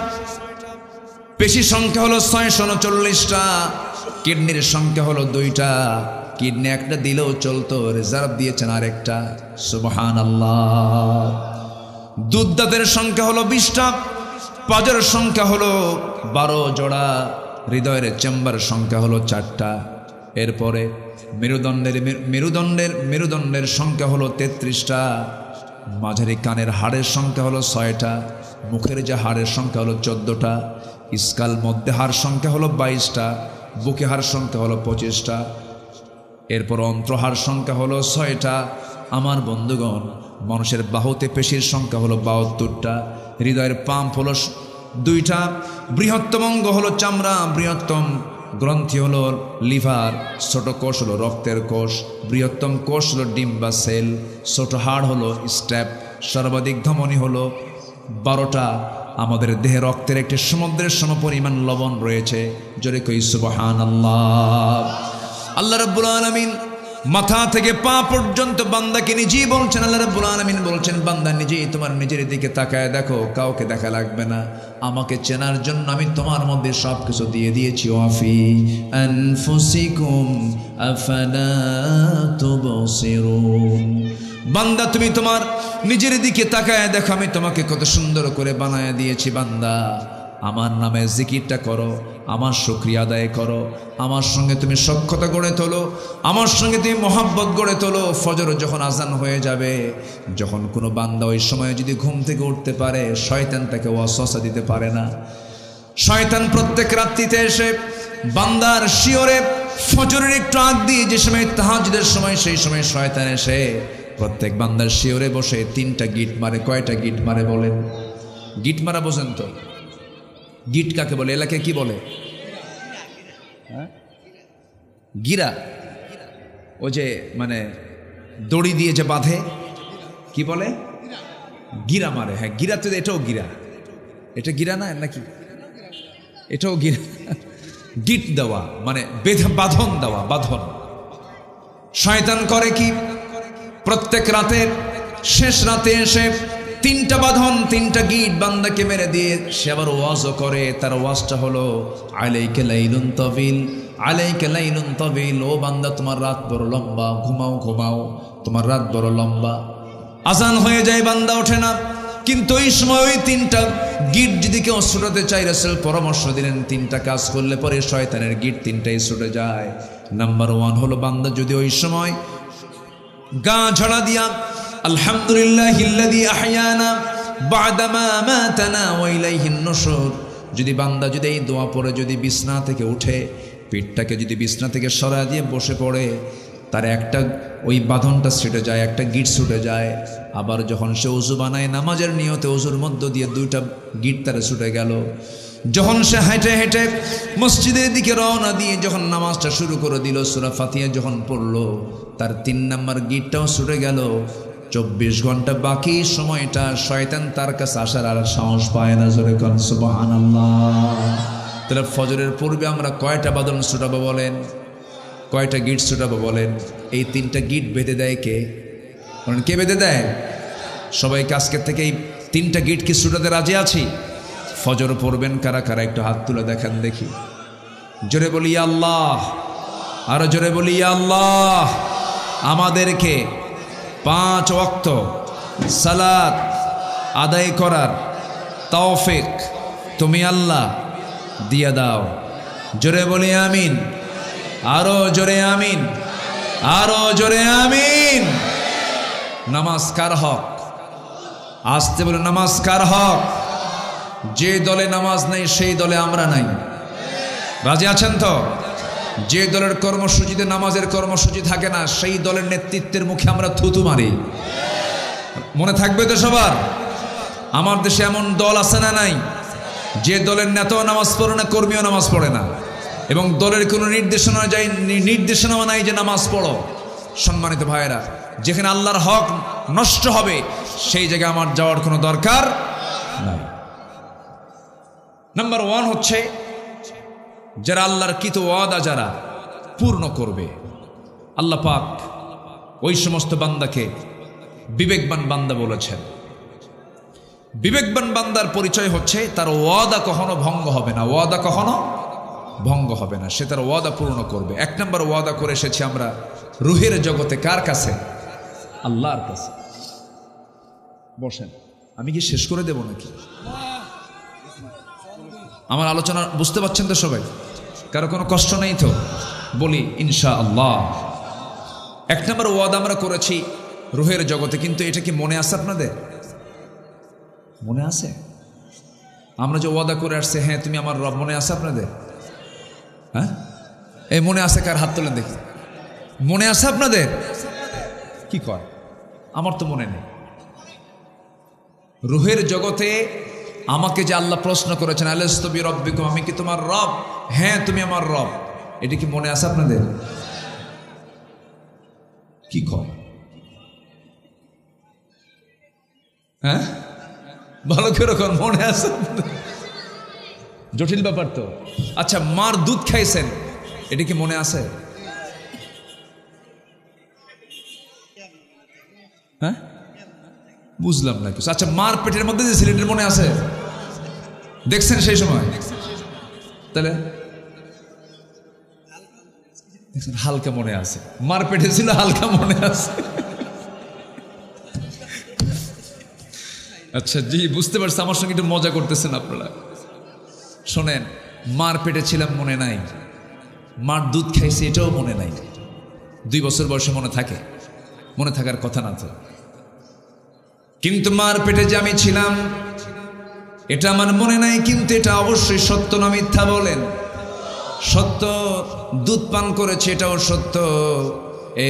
পেশি সংখ্যা হলো 639টা, কিডনির সংখ্যা হলো 2টা। কিডনি একটা দিলেও চলতো, রিজার্ভ দিয়েছেন আরেকটা। সুবহানাল্লাহ। দুধদাঁতের সংখ্যা হলো 20টা, পাজের সংখ্যা হলো 12 জোড়া, হৃদয়ের চেম্বার সংখ্যা হলো 4টা। এরপরে মেরুদণ্ডের সংখ্যা হলো 33টা, মাঝারি কানের হাড়ের সংখ্যা হলো 6টা, মুখের যে হাড়ের সংখ্যা হলো 14টা, স্কাল মধ্যে হাড় সংখ্যা হলো 22টা, বুকে হাড় সংখ্যা হলো 25টা। এরপর অন্ত্রহাড় সংখ্যা হলো 6টা। আমার বন্ধুগণ, মানুষের বাহুতে পেশির সংখ্যা হলো 72টা, হৃদয়ের পাম্প হলো 2টা, বৃহত্তম অঙ্গ হলো চামড়া, বৃহত্তম গ্রন্থি হলো লিভার, ছোট কোষ হলো রক্তের কোষ, বৃহত্তম কোষ হলো ডিম বা সেল, ছোট হাড় হলো স্ট্র্যাপ, সর্বাধিক ধমনী হলো 12টা। আমাদের দেহে রক্তের একটি সমুদ্রের সমপরিমাণ লবণ রয়েছে। জোরে কই সুবহানাল্লাহ। আল্লাহ রাব্বুল আলামিন মাথা থেকে পা পর্যন্ত বান্দাকে নিজেই বলছেন। আল্লাহ রাব্বুল আলামিন বলছেন, বান্দা নিজেই তোমার নিজের দিকে তাকায় দেখো, কাউকে দেখা লাগবে না। আমাকে চেনার জন্য আমি তোমার মধ্যে সব কিছু দিয়ে দিয়েছি। ওয়াফি আনফুসিকুম আফালা তুবসিরুন। বান্দা তুমি তোমার নিজের দিকে তাকায় দেখো, আমি তোমাকে কত সুন্দর করে বানায় দিয়েছি। বান্দা, আমার নামে জিকিরটা করো, আমার শুকরিয়া আদায় করো, আমার সঙ্গে তুমি সখ্যতা গড়ে তোলো, আমার সঙ্গে তুমি মহাব্বত গড়ে তোলো। ফজর যখন আজান হয়ে যাবে, যখন কোনো বান্দা ওই সময় যদি ঘুম থেকে উঠতে পারে, শয়তান তাকে ওয়াসওয়াসা দিতে পারে না। শয়তান প্রত্যেক রাত্রিতে এসে বান্দার শিওরে ফজরের একটু আগ দিয়ে যে সময় তাহাজ্জুদের সময়, সেই সময় শয়তান এসে প্রত্যেক বান্দার শিওরে বসে 3টা গিট মারে। কয়টা গিট মারে বলেন? গিট মারা বোঝেন তো? গিট কাকে বলে? এলাকায় কি বলে? গিরা। ও যে মানে দড়ি দিয়ে যে বাঁধে, কি বলে? গিরা মারে। হ্যাঁ, গিরা তো, এটাও গিরা। এটা গিরা না নাকি? এটাও গিরা। গিট দেওয়া মানে বাঁধন দেওয়া, বাঁধন। শয়তান করে কি? প্রত্যেক রাতে শেষ রাতে এসে 3টা বাঁধন, 3টা গিট বান্দাকে মেরে দিয়ে সে আবার ওয়াজও করে। তার ওয়াজটা হলো আলাইকা লাইলুন তাবিল, আলাইকা লাইলুন তাবিল। ও বান্দা, তোমার রাত বড় লম্বা, ঘুমাও ঘুমাও, তোমার রাত বড় লম্বা। আজান হয়ে যায়, বান্দা ওঠে না। কিন্তু ওই সময় ওই 3টা গিট যদি কেউ ছুটাতে চাই, রাসূল পরামর্শ দিলেন 3টা কাজ করলে পরে শয়তানের গিট 3টাই ছুটে যায়। নাম্বার 1 হলো, বান্দা যদি ওই সময় গা ঝাড়া দিয়া আলহামদুলিল্লাহিল্লাযী আহইয়ানা বা'দামা আমাতানা ওয়া ইলাইহিন নুশুর, যদি বান্দা যদি এই দোয়া পড়ে যদি বিছনা থেকে উঠে, পিঠটাকে যদি বিছনা থেকে সরায় দিয়ে বসে পড়ে, তার একটা ওই বাঁধনটা ছুটে যায়, একটা গিট ছুটে যায়। আবার যখন সে ওযু বানায় নামাজের নিয়তে, ওযুর মধ্য দিয়ে 2টা গিট তার ছুটে গেল। যখন সে হেঁটে হেঁটে মসজিদের দিকে রওনা দিয়ে যখন নামাজটা শুরু করে দিল, সূরা ফাতিহা যখন পড়ল, তার 3 নাম্বার গিটটাও ছুটে গেল। 24 ঘন্টা বাকি সময়টা শয়তান তার কাছে আসার আর সাহস পায় না। জোরে কোন সুবহানাল্লাহ। তাহলে ফজরের পূর্বে আমরা কয়টা বাঁধন ছুটাবো বলেন? কয়টা গিট ছুটাবো বলেন? এই 3টা গিট বেঁধে দেয় কে? কারণ কে বেঁধে দেয়? সবাইকে আজকের থেকে এই 3টা গিট কি ছুটাতে রাজি আছি? ফজর পড়বেন কারা কারা একটু হাত তুলে দেখান দেখি। জোরে বলি ইয়া আল্লাহ, আরো জোরে বলি ইয়া আল্লাহ। আমাদেরকে 5 ওয়াক্ত সালাত আদায় করার তৌফিক তুমি আল্লাহ দিয়ে দাও। জোরে বলি আমিন, আরো জোরে আমিন, আরো জোরে আমিন। নামাজ কার হক? আসতে বলে নামাজ কার হক? যে দলে নামাজ নেই সেই দলে আমরা নাই। রাজি আছেন তো? যে দলের কর্মসূচিতে নামাজের কর্মসূচি থাকে না, সেই দলের নেতৃত্বের মুখে আমরা থুতু মারি। মনে থাকবে তো সবার? আমার দেশে এমন দল আছে না নাই যে দলের নেতাও নামাজ পড়ে না, কর্মীও নামাজ পড়ে না, এবং দলের কোনো নির্দেশনাও নাই যে নামাজ পড়ো। সম্মানিত ভাইয়েরা, যেখানে আল্লাহর হক নষ্ট হবে সেই জায়গায় আমার যাওয়ার কোনো দরকার নাই। নাম্বার 1 হচ্ছে যারা আল্লাহর কৃত ওয়াদা যারা পূর্ণ করবে। আল্লাহ পাক ওই সমস্ত বান্দাকে বিবেকবান বান্দা বলেছেন। বিবেকবান বান্দার পরিচয় হচ্ছে তার ওয়াদা কখনো ভঙ্গ হবে না। ওয়াদা কখনো ভঙ্গ হবে না, সে তার ওয়াদা পূর্ণ করবে। 1 নম্বর ওয়াদা করে এসেছি আমরা রুহের জগতে। কার কাছে? আল্লাহর কাছে। বসেন, আমি কি শেষ করে দেব নাকি? আমার আলোচনা বুঝতে পারছেন তো সবাই? কারো কোনো কষ্ট নেই তো? বলি ইনশাআল্লাহ। 1 নম্বর ওয়াদা আমরা করেছি রুহের জগতে, কিন্তু এটা কি মনে আছে আপনাদের? মনে আছে? আমরা যে ওয়াদা করে আসছে, হ্যাঁ তুমি আমার রব, মনে আছে আপনাদের? হ্যাঁ, এই মনে আছে কার? হাত তোলেন দেখি। মনে আছে আপনাদের? কি কয়? আমার তো মনে নেই। রুহের জগতে আমাকে যে আল্লাহ প্রশ্ন করেছেন, আলাস্তু বিরব্বিকুম, আমি কি তোমার রব? হ্যাঁ তুমি আমার রব। এটা কি মনে আছে আপনাদের? কি কয়? হ্যাঁ, ভালো করে মনে আছে? জটিল ব্যাপার তো। আচ্ছা, মার দুধ খাইছেন, এটা কি মনে আছে? হ্যাঁ, বুঝলাম না কিছু। আচ্ছা, মার পেটের মধ্যে যে ছেলেটার মনে আছে? দেখছেন সেই সময়? তাহলে দেখছেন হালকা মনে আছে। মার পেটে ছিল, হালকা মনে আছে। আচ্ছা জি, বুঝতে পারছি। আমার সঙ্গে একটু মজা করতেছেন আপনারা। শোনেন, মার পেটে ছিলাম মনে নাই, মার দুধ খাইছি এটাও মনে নাই। 2 বছর বয়সে মনে থাকে? মনে থাকার কথা না তো। কিন্তু মার পেটে যে আমি ছিলাম এটা আমার মনে নাই, কিন্তু এটা অবশ্যই সত্য না মিথ্যা বলেন? সত্য। দুধ পান করেছে, এটাও সত্য।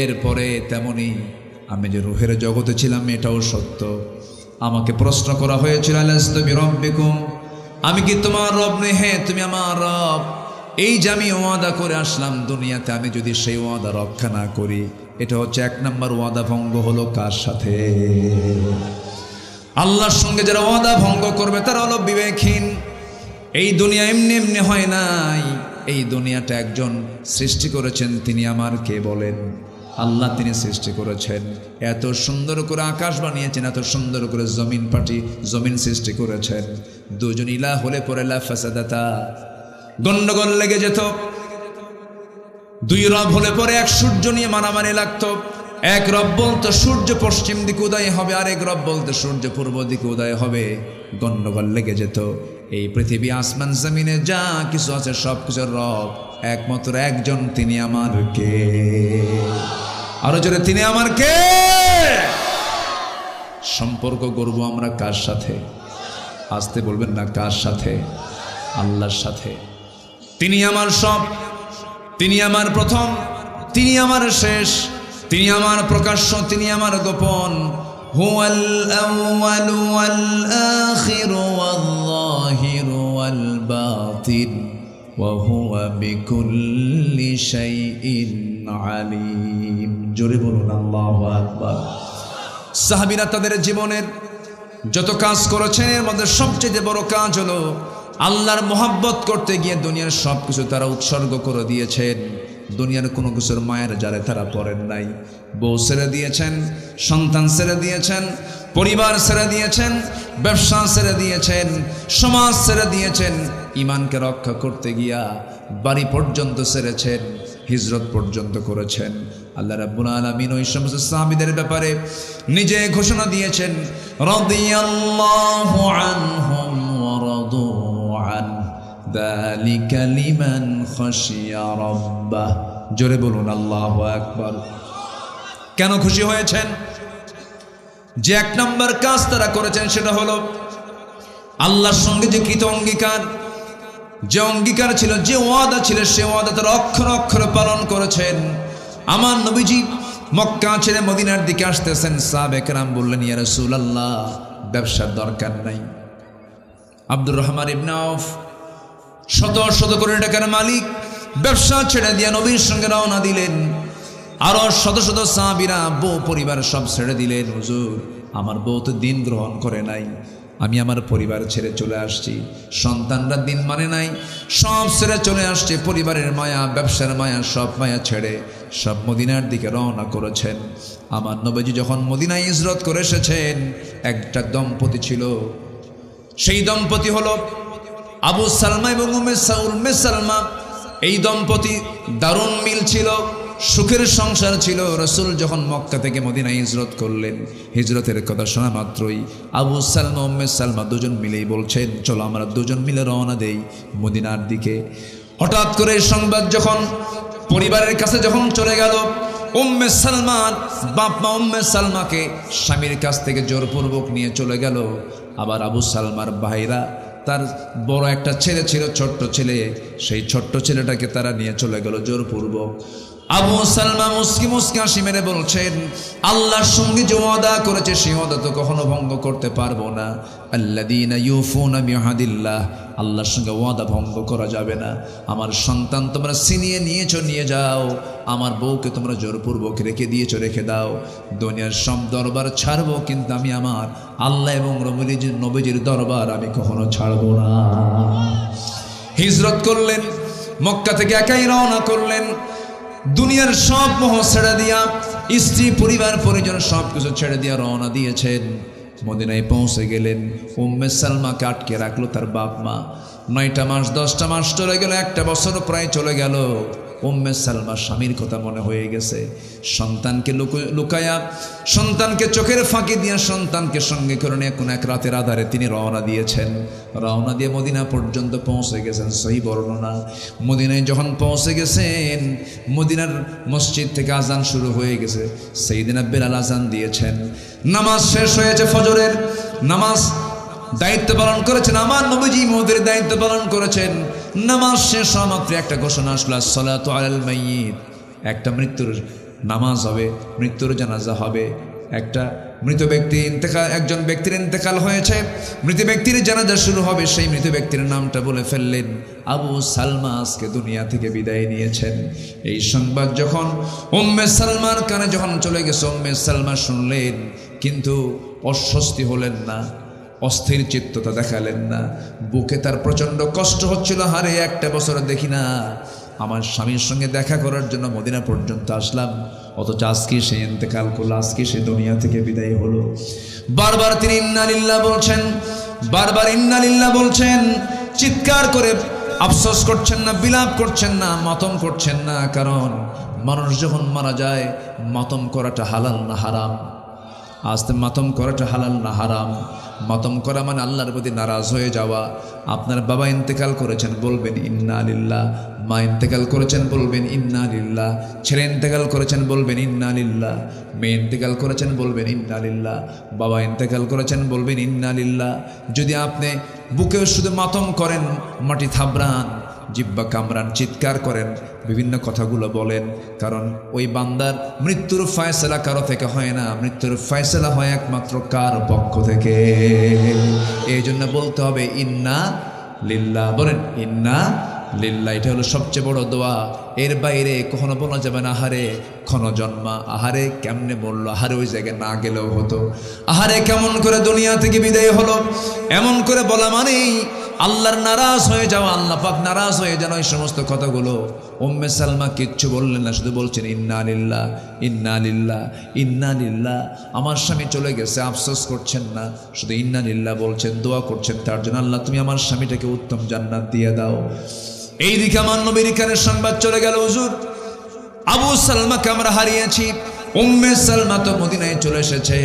এরপরে তেমনি আমি যে রুহের জগতে ছিলাম এটাও সত্য। আমাকে প্রশ্ন করা হয়েছিল, আলাস্তু বিরব্বিকুম, আমি কি তোমার রব নই? হ্যাঁ তুমি আমার রব। এই যে আমি ওয়াদা করে আসলাম দুনিয়াতে, আমি যদি সেই ওয়াদা রক্ষা না করি, এটা হচ্ছে 1 নম্বর ওয়াদা ভঙ্গ হলো। কার সাথে? আল্লাহর সঙ্গে যারা ওয়াদা ভঙ্গ করবে তারা হলো বিবেকহীন। এই দুনিয়া এমনি এমনি হয় নাই। এই দুনিয়াটা একজন সৃষ্টি করেছেন, তিনি আমার কে বলেন? আল্লাহ। তিনি সৃষ্টি করেছেন, এত সুন্দর করে আকাশ বানিয়েছেন, এত সুন্দর করে জমিন সৃষ্টি করেছেন। 2 জন ইলাহ হলে পরে লা ফাসাদাতা, গন্ডগোল লেগে যেত। 2 রব হলে পরে 1 সূর্য নিয়ে মারামারি লাগতো। 1 রব বলতো সূর্য পশ্চিম দিকে উদয় হবে, আর 1 রব বলতো সূর্য পূর্ব দিকে উদয় হবে। গন্ডগোল লেগে যেত। এই পৃথিবী, আসমান, জমিনে যা কিছু আছে সব কিছুর রব একমাত্র একজন, তিনি আমার কে? আরো জোরে, তিনি আমার কে? সম্পর্ক করব আমরা কার সাথে? আসতে বলবেন না, কার সাথে? আল্লাহর সাথে। তিনি আমার সব। তিনি আমার প্রথম, তিনি আমার শেষ, তিনি আমার প্রকাশ্য, তিনি আমার গোপন। হুয়াল আউয়ালু ওয়াল আখিরু ওয়াল যাহিরু ওয়াল বাতিন ওয়া হুয়া বিকুল্লি শাইইন আলিম। জোরে বলুন আল্লাহু আকবার। সাহাবীরা তাদের জীবনের যত কাজ করেছেন এর মধ্যে সবচেয়ে বড় কাজ হলো আল্লাহর মোহাব্বত করতে গিয়ে দুনিয়ার সব কিছু তারা উৎসর্গ করে দিয়েছেন। দুনিয়ার কোনো কিছুর মায়ের জালে তারা পড়েন নাই। বউ ছেড়ে দিয়েছেন, সন্তান ছেড়ে দিয়েছেন, পরিবার ছেড়ে দিয়েছেন, ব্যবসা ছেড়ে দিয়েছেন, সমাজ ছেড়ে দিয়েছেন। ইমানকে রক্ষা করতে গিয়া বাড়ি পর্যন্ত ছেড়েছেন, হিজরত পর্যন্ত করেছেন। আল্লাহ রাব্বুল আলামিন ওই সমস্ত সাহাবীদের ব্যাপারে নিজে ঘোষণা দিয়েছেন, রাদিয়াল্লাহু আনহুম ওয়া রাদু আন যালিকা লিমান খাশিয়া রাব্বাহ। জোরে বলুন আল্লাহু আকবার। কেন খুশি হয়েছেন? যে এক নম্বর কাজ তারা করেছেন সেটা হলো আল্লাহর সঙ্গে যে কৃত অঙ্গীকার, যে অঙ্গীকার ছিল, যে ওয়াদা ছিল, সে ওয়াদা তারা অক্ষরে অক্ষরে পালন করেছেন। আমার নবীজি মক্কা ছেড়ে মদিনার দিকে আসতেছেন, সাহাবে কেরাম বললেন, ইয়া রাসূলুল্লাহ, ব্যবসার দরকার নাই। আব্দুর রহমান ইবনে আউফ শত শত কোটি টাকার মালিক, ব্যবসা ছেড়ে দিয়ে নবীর সঙ্গে রওনা দিলেন। আরো শত শত সাহাবীরা বউ পরিবার সব ছেড়ে দিলেন। হুজুর, আমার বউ তো দিন গ্রহণ করে নাই, আমি আমার পরিবার ছেড়ে চলে আসছি। সন্তানরা দিন মানে নাই, সব ছেড়ে চলে আসছে। পরিবারের মায়া, ব্যবসার মায়া, সব মায়া ছেড়ে সব মদিনার দিকে রওনা করেছেন। আমার নবীজি যখন মদিনায় হিজরত করে এসেছেন, একটা দম্পতি ছিল। সেই দম্পতি হলো আবু সালমা এবং উম্মে সালমা। এই দম্পতি দারুণ মিল ছিল, সুখের সংসার ছিল। রাসূল যখন মক্কা থেকে মদিনায় হিজরত করলেন, হিজরতের কথা শোনা মাত্রই আবু সালমা উম্মে সালমা দুজন মিলেই বলছেন, চলো আমরা দুজন মিলে রওনা দেই মদিনার দিকে। হঠাৎ করে সংবাদ যখন পরিবারের কাছে যখন চলে গেল, উম্মে সালমার বাপ মা উম্মে সালমাকে স্বামীর কাছ থেকে জোরপূর্বক নিয়ে চলে গেল। আবার আবু সালমার ভাইরা, তার বড় একটা ছেলে ছিল, ছোট্ট ছেলে, সেই ছোট্ট ছেলেটাকে তারা নিয়ে চলে গেল জোরপূর্বক। আবু সালমা মুস্কি মুস্কি হাসি মেরে বলছেন, আল্লাহর সঙ্গে যে ওয়াদা করেছে সেই ওয়াদা তো কখনো ভঙ্গ করতে পারবো না। আল্লাযীনা ইউফুনা বিআহদিল্লাহ, আল্লাহর সঙ্গে ওয়াদা ভঙ্গ করা যাবে না। আমার সন্তান তোমরা ছিনিয়ে নিয়েছো, নিয়ে যাও। আমার বউকে তোমরা জোরপূর্বক রেখে দিয়েছো, রেখে দাও। দুনিয়ার সব দরবার ছাড়বো, কিন্তু আমি আমার আল্লাহ এবং নবীজির দরবার আমি কখনো ছাড়বো না। হিজরত করলেন, মক্কা থেকে একাই রওনা করলেন। দুনিয়ার সব মোহ ছেড়ে দিয়া, স্ত্রী পরিবার পরিজন সব কিছু ছেড়ে দিয়া রওনা দিয়েছেন। মদিনায় পৌঁছে গেলেন। উম্মে সালমাকে আটকে রাখলো তার বাপ মা। 9টা মাস 10টা মাস চলে গেল, একটা বছর প্রায় চলে গেল। উম্মে সালমা স্বামীর কথা মনে হয়ে গেছে। সন্তানকে লুকায়া, সন্তানকে চোখের ফাঁকি দিয়া সন্তানকে সঙ্গে করে নিয়ে কোন এক রাতের আধারে তিনি রওনা দিয়েছেন। রওনা দিয়ে মদিনা পর্যন্ত পৌঁছে গেছেন। সহি বর্ণনা, মদিনায় যখন পৌঁছে গেছেন, মদিনার মসজিদ থেকে আজান শুরু হয়ে গেছে। সাইয়েদনা বেলাল আজান দিয়েছেন। নামাজ শেষ হয়েছে, ফজরের নামাজ দায়িত্ব পালন করেছেন আমার নবীজি, মুদের দায়িত্ব পালন করেছেন। নামাজ শেষ হওয়া মাত্র একটা ঘোষণা আসলো, আসসালাতু আলাল মাইয়িত, একটা মৃত্যুর নামাজ হবে, মৃত্যুর জানাজা হবে। একটা মৃত ব্যক্তি ইন্তেকাল, একজন ব্যক্তির ইন্তেকাল হয়েছে, মৃত ব্যক্তির জানাজা শুরু হবে। সেই মৃত ব্যক্তির নামটা বলে ফেললেন, আবু সালমা আজকে দুনিয়া থেকে বিদায় নিয়েছেন। এই সংবাদ যখন উম্মে সালমার কানে যখন চলে গেছে, উম্মে সালমা শুনলেন, কিন্তু অস্বস্তি হলেন না, অস্থির চিত্ততা দেখালেন না। বুকে তার প্রচণ্ড কষ্ট হচ্ছিল। হারে, একটা বছর দেখি না আমার স্বামীর সঙ্গে দেখা করার জন্য মদিনা পর্যন্ত আসলাম, অথচ আজকে সে ইন্তেকাল করলো, আজকে সে দুনিয়া থেকে বিদায় হলো। বারবার তিনি ইন্না লিল্লাহ বলছেন, বারবার ইন্না লিল্লাহ বলছেন। চিৎকার করে আফসোস করছেন না, বিলাপ করছেন না, মাতম করছেন না। কারণ মানুষ যখন মারা যায়, মাতম করাটা হালাল না হারাম? আজকে মাতম করাটা হালাল না হারাম? মাতম করা মানে আল্লাহর প্রতি নারাজ হয়ে যাওয়া। আপনার বাবা ইন্তেকাল করেছেন, বলবেন ইন্না লিল্লাহ। মা ইন্তেকাল করেছেন, বলবেন ইন্না লিল্লাহ। ছেলে ইন্তেকাল করেছেন, বলবেন ইন্না লিল্লাহ। মেয়ে ইন্তেকাল করেছেন, বলবেন ইন্না লিল্লাহ। বাবা ইন্তেকাল করেছেন, বলবেন ইন্না লিল্লাহ। যদি আপনি বুকে শুধু মাতম করেন, মাটি থাবড়ান, জিহ্বা কামড়ান, চিৎকার করেন, বিভিন্ন কথাগুলো বলেন। কারণ ওই বান্দার মৃত্যুর ফয়সালা কারো থেকে হয় না, মৃত্যুর ফয়সালা হয় একমাত্র কার পক্ষ থেকে। এই জন্য বলতে হবে ইন্না লিল্লাহ, বলেন ইন্না লিল্লাহ। এটা হলো সবচেয়ে বড় দোয়া। এর বাইরে কখনো বলা যাবে না আহারে ক্ষণ জন্মা, আহারে কেমনে বললো, আহারে ওই জায়গায় না গেলেও হতো, আহারে কেমন করে দুনিয়া থেকে বিদায় হলো, এমন করে বলা মানেই আল্লাহর নারাজ হয়ে যাওয়া, আল্লাহ পাক নারাজ হয়ে যান। ওই সমস্ত কথাগুলো উম্মে সালমা কিচ্ছু বললেন না, শুধু বলছেন ইন্না লিল্লাহ ইন্না লিল্লাহ ইন্না লিল্লাহ। আমার স্বামী চলে গেছে, আফসোস করছেন না, শুধু ইন্না লিল্লাহ বলছেন, দোয়া করছেন তার জন্য, আল্লাহ তুমি আমার স্বামীটাকে উত্তম জান্নাত দিয়ে দাও। এইদিকে আমার নবীর কানে সংবাদ চলে গেল, হুজুর আবু সালমাকে আমরা হারিয়েছি। উম্মে সালমা তো মদিনায় চলে এসেছে,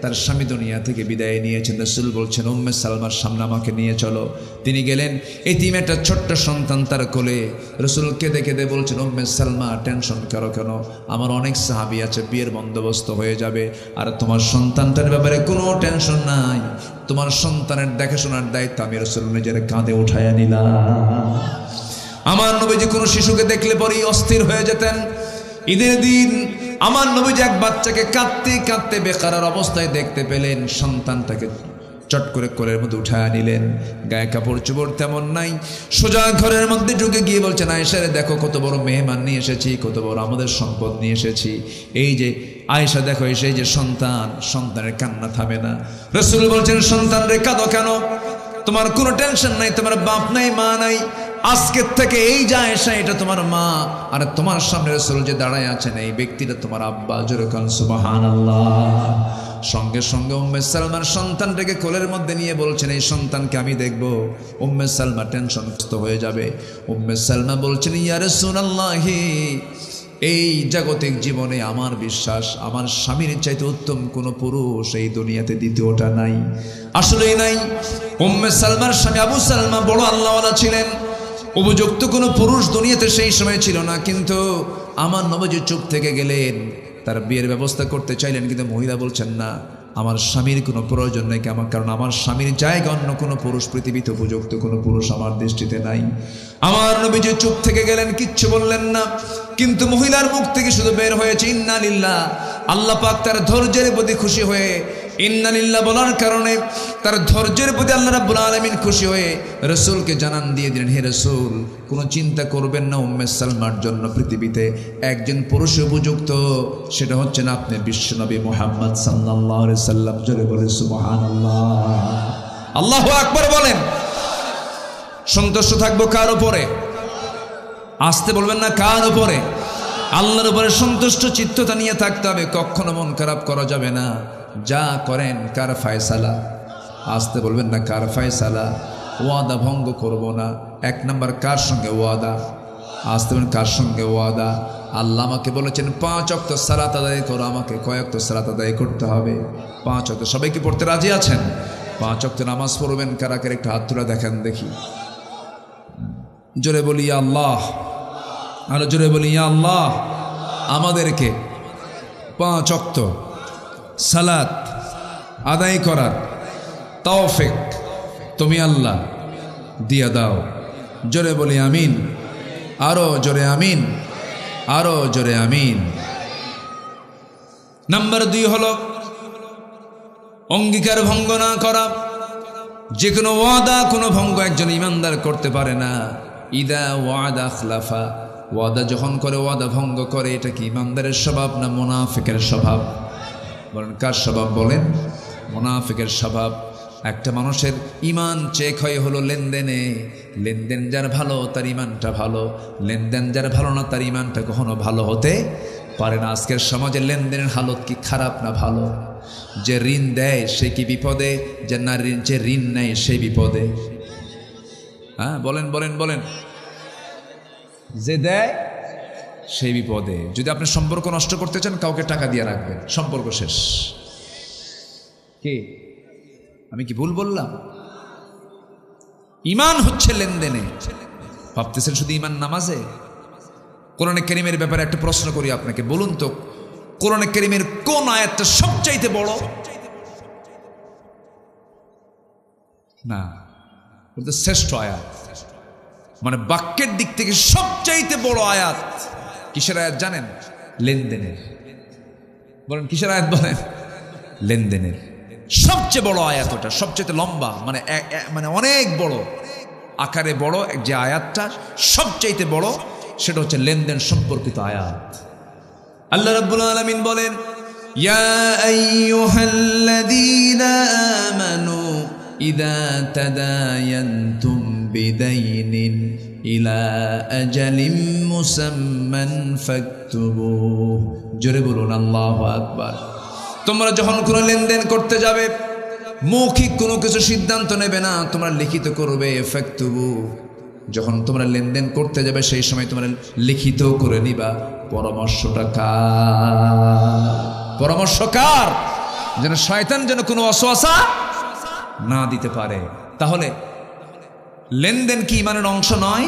তার স্বামী দুনিয়া থেকে বিদায় নিয়েছেন। রাসূল বলছেন উম্মে সালমার সামনে আমাকে নিয়ে চলো। তিনি গেলেন, এতিম একটা ছোট্ট সন্তান তার কোলে। রাসূল কেঁদে কেঁদে বলছেন উম্মে সালমা টেনশন করো কেন, আমার অনেক সাহাবী আছে, বিয়ের বন্দোবস্ত হয়ে যাবে, আর তোমার সন্তানটার ব্যাপারে কোনো টেনশন নাই, তোমার সন্তানের দেখাশোনার দায়িত্ব আমি রাসূল নিজের কাঁধে উঠাইয়া নিলাম। আমার নবীজি কোনো শিশুকে দেখলে পরেই অস্থির হয়ে যেতেন। ঈদের দিন আমার নবীজি এক বাচ্চাকে কাঁদতে কাঁদতে বেকারার অবস্থায় দেখতে পেলেন, সন্তানটাকে চট করে কোলের মধ্যে উঠায় নিলেন, গায়ে কাপড় চোপড় তেমন নাই, সোজা ঘরের মধ্যে ঢুকে গিয়ে বলছেন আয়েশা রে দেখো কত বড় মেহমান নিয়ে এসেছি, কত বড় আমাদের সম্পদ নিয়ে এসেছি। এই যে আয়েশা দেখো এসে যে সন্তান, সন্তানের কান্না থামে না। রাসূল বলছেন সন্তান রে কাঁদো কেন, তোমার কোনো টেনশন নাই, তোমার বাপ নাই মা নাই, আজকের থেকে এই যে আয়েশা এটা তোমার মা, আর তোমার সামনে রাসূল যে দাঁড়ায় আছেন এই ব্যক্তিটা তোমার আব্বা। জোরে কান সুবহানাল্লাহ। সঙ্গে সঙ্গে উম্মে সালমার সন্তানটাকে কোলের মধ্যে নিয়ে বলছেন এই সন্তানকে আমি দেখব। উম্মে সালমা টেনশনগ্রস্ত হয়ে যাবে। উম্মে সালমা বলছেন ইয়া রাসূলুল্লাহি, এই জাগতিক জীবনে আমার বিশ্বাস আমার স্বামীর চাইতে উত্তম কোনো পুরুষ এই দুনিয়াতে দ্বিতীয়টা নাই, আসলেই নাই। উম্মে সালমার স্বামী আবু সালমা বড় আল্লাহওয়ালা ছিলেন, উপযুক্ত কোনো পুরুষ দুনিয়াতে সেই সময় ছিল না, কিন্তু আমার নবীজি চুপ থেকে গেলেন। তার বিয়ের ব্যবস্থা করতে চাইলেন, কিন্তু মহিলা বলছেন না আমার স্বামীর কোনো প্রয়োজন নেই, কারণ আমার স্বামীর জায়গা অন্য কোনো পুরুষ, পৃথিবীতে উপযুক্ত কোনো পুরুষ আমার দৃষ্টিতে নাই। আমার নবীজি চুপ থেকে গেলেন, কিচ্ছু বললেন না, কিন্তু মহিলার মুখ থেকে শুধু বের হয়েছে ইন্না লিল্লাহ। আল্লাহ পাক তার ধৈর্যের প্রতি খুশি হয়ে ইন্না লিল্লাহ বলার কারণে তার ধৈর্যের প্রতি আল্লাহ রাব্বুল আলামিন খুশি হয়ে রাসূলকে জানান দিয়ে দিলেন, হে রাসূল কোনো চিন্তা করবেন না, উম্মে সালমার জন্য পৃথিবীতে একজন পুরুষ উপযুক্ত, সেটা হচ্ছে না আপনি বিশ্বনবী মুহাম্মদ সাল্লাল্লাহু আলাইহি সাল্লাম। জোরে বলে সুবহানাল্লাহ, আল্লাহু আকবার বলেন। সন্তুষ্ট থাকবো কার উপরে? আসতে বলবেন না, কার উপরে? আল্লাহর উপরে সন্তুষ্ট চিত্ততা নিয়ে থাকতে হবে, কখনো মন খারাপ করা যাবে না। যা করেন কার ফয়সালা? আসতে বলবেন না, কার ফয়সালা? ওয়াদা ভঙ্গ করব না। এক নাম্বার কার সঙ্গে ওয়াদা? আসতে বলেন কার সঙ্গে ওয়াদা? আল্লাহ আমাকে বলেছেন 5 ওয়াক্ত সালাত আদায় করো। আমাকে কয় ওয়াক্ত সালাত আদায় করতে হবে? 5 ওয়াক্ত। সবাই কি পড়তে রাজি আছেন? 5 ওয়াক্ত নামাজ পড়বেন কারা কারা? একটু হাত তুলে দেখেন দেখি। জোরে বলি ইয়া আল্লাহ, আরো জোরে বলি ইয়া আল্লাহ। আমাদেরকে 5 ওয়াক্ত সালাত আদায় করার তৌফিক তুমি আল্লাহ দিয়া দাও। জোরে বলি আমিন, আরো জোরে আমিন, আরো জোরে আমিন। নাম্বার 2 হলো অঙ্গীকার ভঙ্গ না করা। যে কোনো ওয়াদা কোনো ভঙ্গ একজন ইমানদার করতে পারে না। ইদা ওয়াদা খলাফা, ওয়াদা যখন করে ওয়াদা ভঙ্গ করে, এটা কি ইমানদারের স্বভাব না মুনাফিকের স্বভাব? বলেন কার স্বভাব? বলেন মুনাফিকের স্বভাব। একটা মানুষের ইমান চেক হয় হলো লেনদেনে। লেনদেন যার ভালো তার ইমানটা ভালো, লেনদেন যার ভালো না তার ইমানটা কখনো ভালো হতে পারে না। আজকের সমাজে লেনদেনের হালত কি খারাপ না ভালো? যে ঋণ দেয় সে কি বিপদে? যে না যে ঋণ নেয় সেই বিপদে। হ্যাঁ বলেন বলেন বলেন। যে দেয় সেই বিপদে। যদি আপনি সম্পর্ক নষ্ট করতে চান কাউকে টাকা দিয়ে রাখবেন, সম্পর্ক শেষ। কি আমি কি ভুল বললাম? ইমান হচ্ছে লেনদেনে। ভাবতেছেন শুধু ইমান নামাজে? কোরআনে কারীমের ব্যাপারে একটা প্রশ্ন করি আপনাকে, বলুন তো কোরআনে কারীমের কোন আয়াতটা সবচাইতে বড়? না, শ্রেষ্ঠ আয়াত। মানে বাক্যের দিক থেকে সবচাইতে বড় আয়াত কিসের আয়াত জানেন? লেনদেনের। বলেন কিসের আয়াত? বলেন লেনদেনের। সবচেয়ে বড় আয়াত ওটা, সবচেয়ে লম্বা, মানে অনেক বড় আকারে বড় যে আয়াতটা সবচাইতে বড়, সেটা হচ্ছে লেনদেন সম্পর্কিত আয়াত। আল্লাহ রাব্বুল আলামিন বলেন, ইয়া আইয়ুহাল্লাযীনা আমানু ইযা তাদায়ানতুম বিদাইনিন ইলা আজালিম মুসাম্মান ফাকতুবু। জোরে বলুন আল্লাহু আকবার। তোমরা যখন কোনো লেনদেন করতে যাবে, মৌখিক কোনো কিছু সিদ্ধান্ত নেবে না, তোমরা লিখিত করবে। ফাকতুবু, যখন তোমরা লেনদেন করতে যাবে সেই সময় তোমরা লিখিত করে নিবা। পরামর্শটা কার? পরামর্শকার, যেন শয়তান যেন কোনো ওয়াসওয়াসা না দিতে পারে। তাহলে লেনদেন কি ইমানের অংশ নয়?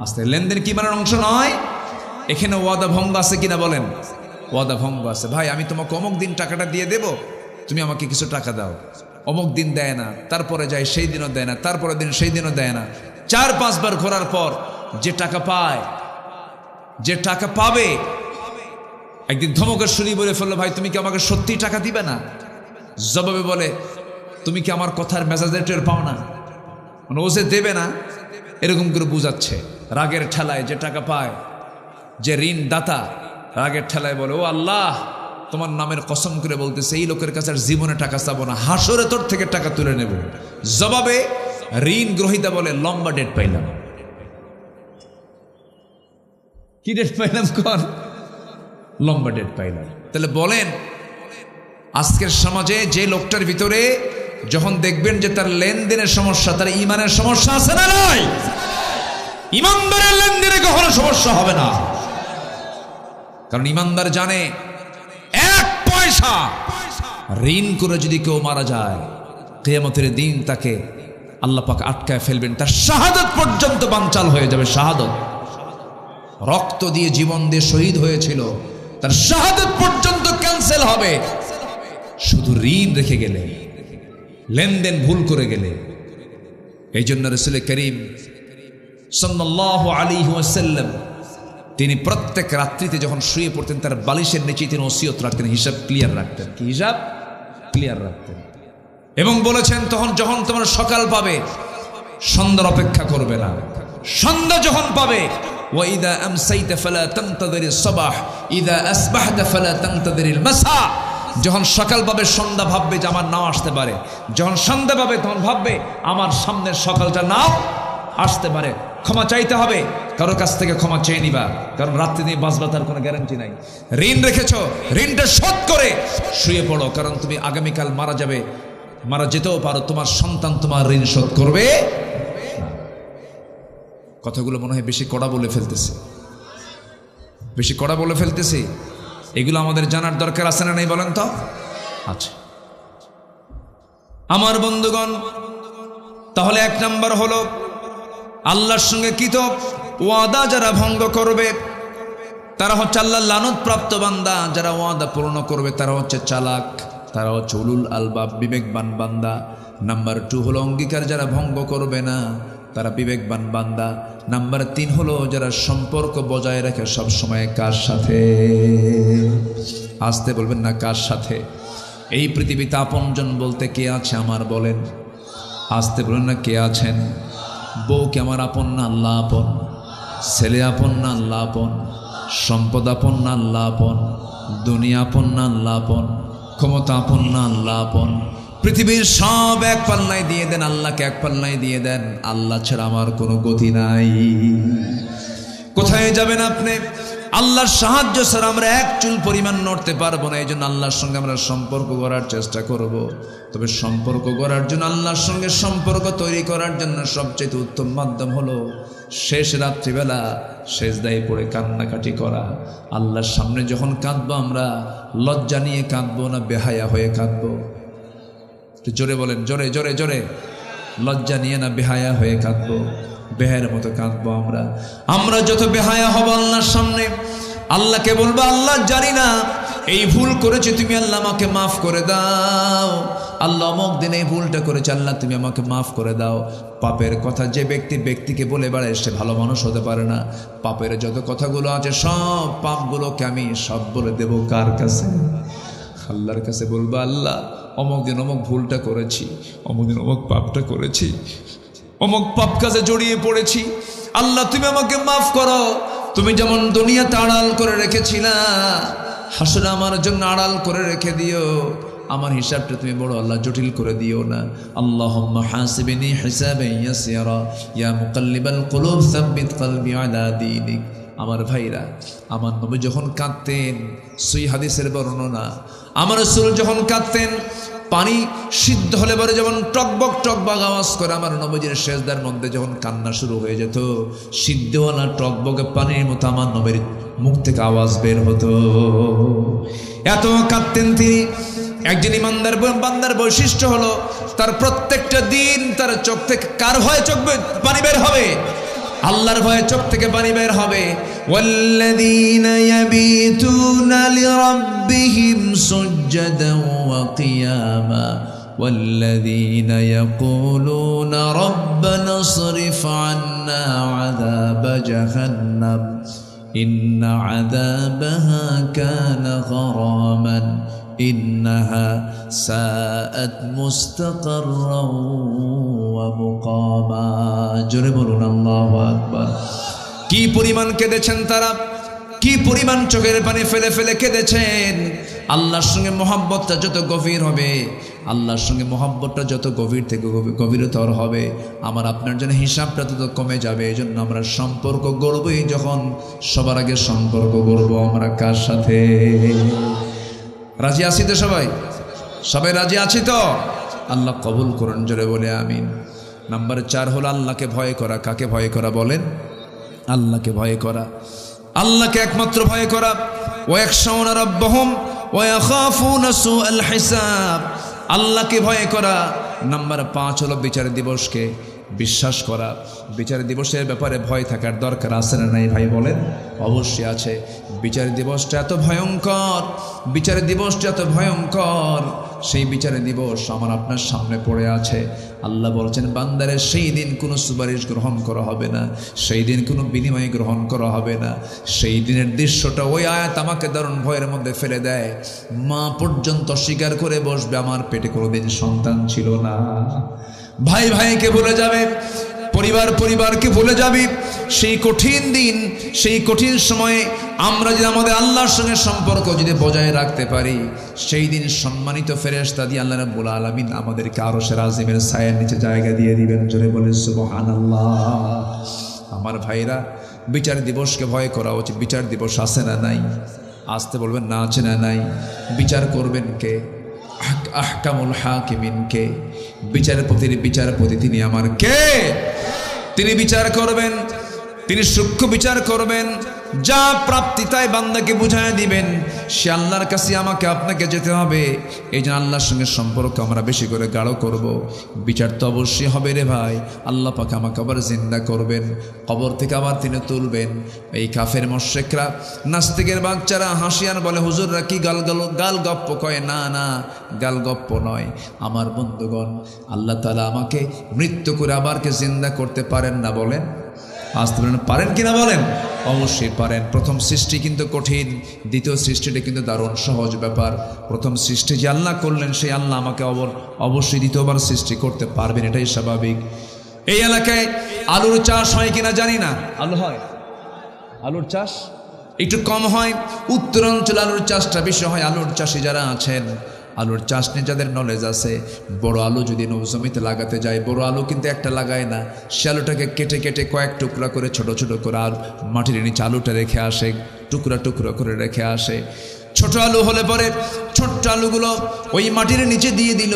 আস্তে, লেনদেন কি ইমানের অংশ নয়? এখানে ওয়াদা ভঙ্গ আছে কিনা বলেন? ওয়াদা ভঙ্গ আছে। ভাই আমি তোমাকে অমুক দিন টাকাটা দিয়ে দেব, তুমি আমাকে কিছু টাকা দাও। অমুক দিন দেয় না, তারপরে যায় সেই দিনও দেয় না, তারপরে দিন সেই দিনও দেয় না। 4-5 বার ঘোরার পর যে টাকা পায়, যে টাকা পাবে, একদিন ধমকের সুরি বলে ফেললো, ভাই তুমি কি আমাকে সত্যি টাকা দিবে না? জবাবে বলে, তুমি কি আমার কথার মেজাজের টের পাও না? মানে ও যে দেবে না এরকম করে বুঝাচ্ছে। রাগের ঠেলায় যে টাকা পায়, যে ঋণ দাতা রাগের ঠেলায় বলে, ও আল্লাহ তোমার নামের কসম করে বলতেছে এই লোকের কাছে আর জীবনে টাকা চাবো না, হাসরে তোর থেকে টাকা তুলে নেব। জবাবে ঋণ গ্রহীতা বলে, লম্বা ডেট পাইলাম। কি ডেট পাইলাম? কর, লম্বা ডেট পাইলাম। তাহলে বলেন আজকের সমাজে যে লোকটার ভিতরে যখন দেখবেন যে তার লেনদেনের সমস্যা, তার ইমানের সমস্যা আছে না নাই? ইমানদারের লেনদেনে কখনো সমস্যা হবে না, কারণ ইমানদার জানে 1 পয়সা ঋণ করে যদি কেউ মারা যায়, কিয়ামতের দিন তাকে আল্লাহ পাক আটকায় ফেলবেন, তার শাহাদাত পর্যন্ত বানচাল হয়ে যাবে। শাহাদাত, রক্ত দিয়ে জীবন দিয়ে শহীদ হয়েছিল, তার শাহাদাত পর্যন্ত ক্যান্সেল হবে শুধু ঋণ রেখে গেলে, লেনদেন ভুল করে গেলে। এই জন্য রাসূল করিম সাল্লাল্লাহু আলাইহি ওয়াসাল্লাম তিনি প্রত্যেক রাত্রিতে যখন শুয়ে পড়তেন তার বালিশের নিচে তিনি ওসিয়ত রাখতেন, হিসাব ক্লিয়ার রাখতেন। কি হিসাব? ক্লিয়ার রাখতেন। এবং বলেছেন যখন তোমরা সকাল পাবে সন্ধ্যার অপেক্ষা করবে না, সন্ধ্যা যখন পাবে ওয়াইদা আমসাইতা ফালা তানতাযিরিস সাবাহ ইদা আসবাহতা ফালা তানতাযিরিল মাসা। যখন সকাল পাবে সন্ধ্যা ভাববে যে আমার নাও আসতে পারে, যখন সন্ধ্যা পাবে তখন ভাববে আমার সামনের সকালটা নাও আসতে পারে। ক্ষমা চাইতে হবে, কারোর কাছ থেকে ক্ষমা চেয়ে নিবা, কারণ রাত্রি দিয়ে বাঁচবা তার কোনো গ্যারান্টি নাই। ঋণ রেখেছ, ঋণটা শোধ করে শুয়ে পড়ো, কারণ তুমি আগামীকাল মারা যাবে, মারা যেতেও পারো, তোমার সন্তান তোমার ঋণ শোধ করবে। কথাগুলো মনে হয় বেশি কড়া বলে ফেলতেছে, বেশি কড়া বলে ফেলতেছি। এগুলো আমাদের জানার দরকার আছে না নাই বলেন তো? আচ্ছা আমার বন্ধুগণ, তাহলে 1 নাম্বার হলো আল্লাহর সঙ্গে কৃত ওয়াদা যারা ভঙ্গ করবে তারা হচ্ছে আল্লাহর লানত প্রাপ্ত বান্দা। যারা ওয়াদা পূর্ণ করবে তারা হচ্ছে চালাক, তারা হচ্ছে উলুল আলবাব, বিবেকবান বান্দা। নাম্বার 2 হলো অঙ্গীকার যারা ভঙ্গ করবে না তারা বিবেকবান বান্দা। নাম্বার 3 হলো যারা সম্পর্ক বজায় রাখে সব সময়। কার সাথে? আসতে বলবেন না, কার সাথে? এই পৃথিবীতে আপনজন বলতে কে আছে আমার বলেন? আসতে বলেন না, কে আছেন? বউ কি আমার আপন না আল্লাহ আপন? ছেলে আপন না আল্লাহ আপন? সম্পদ আপন না আল্লাহ আপন? দুনিয়া আপন না আল্লাহ আপন? ক্ষমতা আপন না আল্লাহ আপন? পৃথিবীর সব এক পাল্লায় দিয়ে দেন, আল্লাহকে এক পাল্লায় দিয়ে দেন। আল্লাহ ছাড়া আমার কোনো গতি নাই। কোথায় যাবেন আপনি? আল্লাহর সাহায্য ছাড়া আমরা এক চুল পরিমাণ নড়তে পারবো না। এই জন্য আল্লাহর সঙ্গে আমরা সম্পর্ক গড়ার চেষ্টা করব। তবে সম্পর্ক গড়ার জন্য, আল্লাহর সঙ্গে সম্পর্ক তৈরি করার জন্য সবচেয়ে উত্তম মাধ্যম হলো শেষ রাত্রিবেলা সেজদায় পড়ে কান্নাকাটি করা। আল্লাহর সামনে যখন কাঁদবো আমরা লজ্জা নিয়ে কাঁদবো না বেহায়া হয়ে কাঁদবো? জোরে বলেন, জোরে জোরে জোরে। লজ্জা নিয়ে না বেহায়া হয়ে কাঁদবো, বেহায়ের মতো কাঁদবো আমরা। আমরা যত বেহায়া হব আল্লাহর সামনে, আল্লাহকে বলবো আল্লাহ জানি না এই ভুল করেছি, তুমি আল্লাহ আমাকে মাফ করে দাও। আল্লাহ অমুক দিন এই ভুলটা করেছে, আল্লাহ তুমি আমাকে মাফ করে দাও। পাপের কথা যে ব্যক্তিকে বলে বেড়ায় সে ভালো মানুষ হতে পারে না। পাপের যত কথাগুলো আছে সব পাপগুলোকে আমি সব বলে দেব কার কাছে? আল্লাহর কাছে বলবো, আল্লাহ অমুক দিন অমুক ভুলটা করেছি, অমুক দিন অমুক পাপটা করেছি, অমুক পাপ কাজে জড়িয়ে পড়েছি, আল্লাহ তুমি আমাকে মাফ করো। তুমি যেমন দুনিয়াতে আড়াল করে রেখেছিলা, হাসরে আমার জন্য আড়াল করে রেখে দিও। আমার হিসাবটা তুমি বড় আল্লাহ জটিল করে দিও না। আল্লাহুম্মা হাসিবনি হিসাবান ইয়াসিরা ইয়া মুকাল্লিবাল কুলুব সাব্বিত কলবি আলা দীনিক। আমার ভাইরা, আমার নবী যখন কাঁদতেন, সই হাদিসের বর্ণনা, আমার রাসূল যখন কাঁদতেন, পানি সিদ্ধ হলে পরে যেমন টকবক টকবক আওয়াজ করে, আমার নবীজির সেজদার মধ্যে যখন কান্না শুরু হয়ে যেত, সিদ্ধওয়ালা টকবকে পানির মতো আমার নবীর মুখ থেকে আওয়াজ বের হতো। এত কাঁদতেন তিনি। একজন ইমানদার বান্দার বৈশিষ্ট্য হলো তার প্রত্যেকটা দিন তার চোখ থেকে কার ভয়ে চোখ পানি বের হবে? আল্লাহর ভয়ে চোখ থেকে পানি বের হবে। ওয়াল্লাযীনা ইয়াবিতুনা লিরাব্বিহিম সুজদান ওয়া কিয়ামা ওয়াল্লাযীনা ইয়াকুলুনা রাব্বানা ইসরিফ আন্না আযাবা জাহান্নাম ইন্না আযাবাহা কানা গরামান ইন্নাহা সাআত মুস্তাকাররাও ওয়া মুকামা। জোরে বলুন আল্লাহু আকবার। কি পরিমাণ কেঁদেছেন তারা, কি পরিমাণ চোখের পানি ফেলে ফেলে কেঁদেছেন। আল্লাহর সঙ্গে মহব্বতটা যত গভীর হবে, আল্লাহর সঙ্গে মহব্বতটা যত গভীর থেকে গভীরতর হবে, আমার আপনার জন্য হিসাবটা তত কমে যাবে। এই জন্য আমরা সম্পর্ক গড়বই যখন, সবার আগে সম্পর্ক গড়বো আমরা কার সাথে? রাজি আছি তো সবাই? সবাই রাজি আছি তো? আল্লাহ কবুল করুন, জোরে বলে আমিন। নাম্বার 4 হলো আল্লাহকে ভয় করা। কাকে ভয় করা বলেন? আল্লাহকে ভয় করা, আল্লাহকে একমাত্র ভয় করা। ওয়ায়াখশাউনা রাব্বাহুম ওয়ায়াখাফুনা সুআল হিসাব। আল্লাহকে ভয় করা। নাম্বার 5 হলো বিচার দিবসকে বিশ্বাস করা। বিচার দিবসের ব্যাপারে ভয় থাকার দরকার আছে না নাই ভাই বলেন? অবশ্যই আছে। বিচার দিবসটা এত ভয়ঙ্কর, বিচার দিবসটা এত ভয়ঙ্কর, সেই বিচার দিবস আমার আপনার সামনে পড়ে আছে। আল্লাহ বলছেন, বান্দারের সেই দিন কোনো সুপারিশ গ্রহণ করা হবে না, সেই দিন কোনো বিনিময় গ্রহণ করা হবে না। সেই দিনের দৃশ্যটা ওই আয়াত আমাকে দারুণ ভয়ের মধ্যে ফেলে দেয়। মা পর্যন্ত স্বীকার করে বসবে আমার পেটে কোনোদিন সন্তান ছিল না। ভাই ভাইকে ভুলে যাবে, পরিবার পরিবারকে ভুলে যাবে। সেই কঠিন দিন, সেই কঠিন সময়ে আমরা যদি আমাদের আল্লাহর সঙ্গে সম্পর্ক যদি বজায় রাখতে পারি, সেই দিন সম্মানিত ফেরেশতা দিয়ে আল্লাহ রাব্বুল আলামিন আমাদেরকে আরশের আজিমের ছায়ার নিচে জায়গা দিয়ে দিবেন। জোরে বলে সুবহানাল্লাহ। আমার ভাইরা, বিচার দিবসকে ভয় করা উচিত। বিচার দিবস আছে না নাই? আসতে বলবেন না আছে না নাই? বিচার করবেন কে? আহকামুল হাকিমিন কে? বিচারপতি তিনি আমার কে? তিনি বিচার করবেন, তিনি সূক্ষ্ম বিচার করবেন। যা প্রাপ্তি তাই বান্দাকে বুঝায় দিবেন। সে আল্লাহর কাছে আমাকে আপনাকে যেতে হবে। এই জন্য আল্লাহর সঙ্গে সম্পর্ক আমরা বেশি করে গাঢ় করব। বিচার তো অবশ্যই হবে রে ভাই। আল্লাহ পাক আমাকে আবার জিন্দা করবেন, কবর থেকে আবার তিনি তুলবেন। এই কাফের মুশরিকরা, নাস্তিকের বাচ্চারা হাসি আর বলে, হুজুররা কি গাল গপ্প কয়। না না, গাল গপ্প নয় আমার বন্ধুগণ। আল্লাহ তাআলা আমাকে মৃত্যু করে আবারকে জিন্দা করতে পারেন না বলেন? আসতে বলেন, পারেন কিনা বলেন? অবশ্যই পারেন। প্রথম সৃষ্টি কিন্তু কঠিন, দ্বিতীয় সৃষ্টিটা কিন্তু দারুণ সহজ ব্যাপার। প্রথম সৃষ্টি যে আল্লাহ করলেন, সেই আল্লাহ আমাকে অবশ্যই দ্বিতীয়বার সৃষ্টি করতে পারবেন, এটাই স্বাভাবিক। এই এলাকায় আলুর চাষ হয় কিনা জানি না। আলু হয়, আলুর চাষ একটু কম হয়। উত্তরাঞ্চলে আলুর চাষটা বেশি হয়। আলুর চাষি যারা আছেন, আলুর চাষ নিয়ে যাদের নলেজ আছে, বড় আলু যদি জমিতে লাগাতে যায়, বড় আলু কিন্তু একটা লাগায় না, সে আলুটাকে কেটে কেটে কয়েক টুকরা করে ছোট ছোট করে আর মাটির নিচে আলুটা রেখে আসে, টুকরা টুকরা করে রেখে আসে। ছোট আলু হলে পরে ছোট্ট আলুগুলো ওই মাটির নিচে দিয়ে দিল।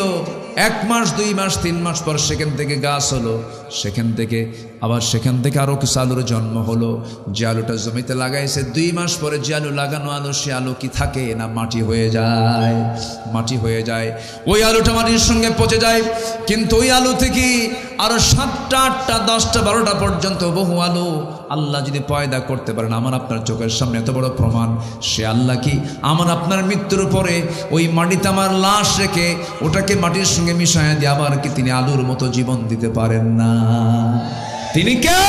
1 মাস 2 মাস 3 মাস পর সেখান থেকে গাছ হলো, সেখান থেকে আবার সেখান থেকে আরও কিছু আলুর জন্ম হলো। যে আলুটা জমিতে লাগাইছে 2 মাস পরে যে আলু লাগানো আলু, সে আলু কি থাকে না মাটি হয়ে যায়? মাটি হয়ে যায়। ওই আলুটা মাটির সঙ্গে পচে যায়, কিন্তু ওই আলু থেকে আরো 7টা 8টা 10টা 12টা পর্যন্ত বহু আলু আল্লাহ যদি পয়দা করতে পারেন, আমার আপনার চোখের সামনে এত বড় প্রমাণ, সে আল্লাহ কি আমার আপনার মৃত্যুর পরে ওই মাটিতে আমার লাশ রেখে ওটাকে মাটির সঙ্গে মিশাইয়া দিয়ে আবার কি তিনি আলুর মতো জীবন দিতে পারেন না? তিনি কে?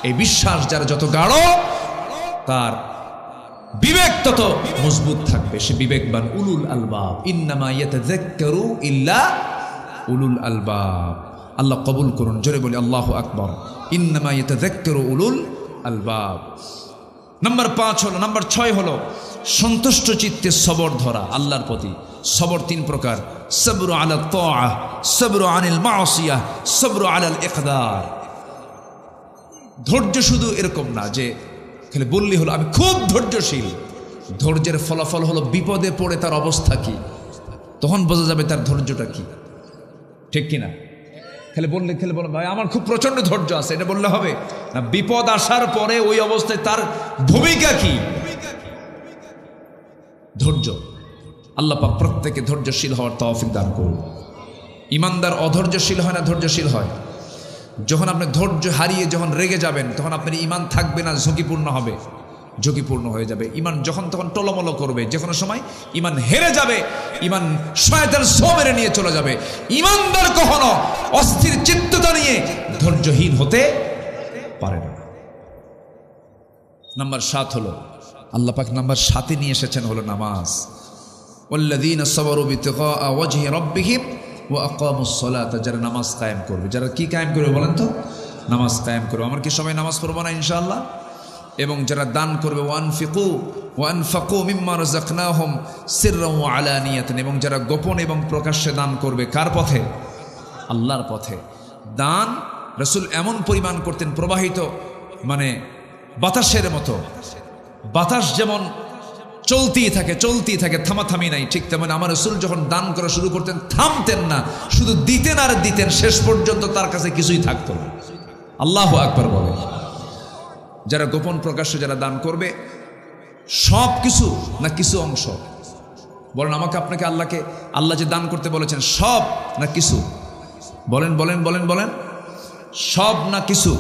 এই বিশ্বাস যার যত গাঢ়, তার বিবেক তত মজবুত থাকবে, সে বিবেকবান। উলুল আলবাব, ইন্নামা ইয়াতাযাক্কারু ইল্লা উলুল আলবাব। আল্লাহ কবুল করুন, জোরে বলি আল্লাহু আকবার। ইন্নামা ইয়াতাযাক্কারু উলুল আলবাব। নাম্বার 5 হলো, নাম্বার 6 হলো সন্তুষ্ট চিত্তে সবর ধরা আল্লাহর প্রতি। সবর 3 প্রকার: সবরু আলা তাআহ, সবরু আনিল মাসিয়াহ, সবরু আলাল ইকদার। ধৈর্য শুধু এরকম না যে খালি বললি হলো আমি খুব ধৈর্যশীল। ধৈর্যের ফলাফল হলো বিপদে পড়ে তার অবস্থা কি, তখন বোঝা যাবে তার ধৈর্যটা কি। ঠিক কিনা? খালি বললে ভাই আমার খুব প্রচন্ড ধৈর্য আছে, এটা বললে হবে না। বিপদ আসার পরে ওই অবস্থায় তার ভূমিকা কি? ধৈর্য। আল্লাহ পাক প্রত্যেকে ধৈর্যশীল হওয়ার তৌফিক দান করুন। ইমানদার অধৈর্যশীল হয় না ধৈর্যশীল হয়? যখন আপনি ধৈর্য হারিয়ে যখন রেগে যাবেন, তখন আপনার ইমান থাকবে না, ঝুঁকিপূর্ণ হবে, ঝুঁকিপূর্ণ হয়ে যাবে। ইমান যখন তখন টলমলো করবে, যে কোনো সময় ইমান হেরে যাবে, ইমান শয়তান ছো মেরে নিয়ে চলে যাবে। ইমানদার কখনো অস্থির চিত্ততা নিয়ে ধৈর্যহীন হতে পারে না। নাম্বার 7 হলো, আল্লাহ পাক নাম্বার 7 নিয়ে এসেছেন হলো নামাজ। ওয়াল্লাযীনা সাবারু বিতিগা ওয়াজহি রাব্বিহিম ওয়া আকামুস সালাতা, যারা নামাজ কায়েম করবে। যারা কি কায়েম করবে বলেন তো? নামাজ কায়েম করবে। আমার কি সবাই নামাজ পড়বো না ইনশাআল্লাহ? এবং যারা দান করবে, ওয়ানফাকু মিম্মা রাযাকনাহুম সিররান ওয়া আলানিয়াতান, এবং যারা গোপন এবং প্রকাশ্যে দান করবে। কার পথে? আল্লাহর পথে। দান রাসূল এমন পরিমাণ করতেন, প্রবাহিত মানে বাতাসের মতো। বাতাস যেমন চলতেই থাকে, থামাথামি নাই, ঠিক তেমন আমার রাসূল যখন দান করা শুরু করতেন থামতেন না, শুধু দিতেন আর দিতেন, শেষ পর্যন্ত তার কাছে কিছুই থাকতো না। আল্লাহু আকবার বলে। যারা গোপন প্রকাশ্যে যারা দান করবে, সব কিছু না কিছু অংশ? বলেন আমাকে আপনাকে আল্লাহকে, আল্লাহ যে দান করতে বলেছেন সব না কিছু? বলেন বলেন বলেন বলেন। সব না কিছু?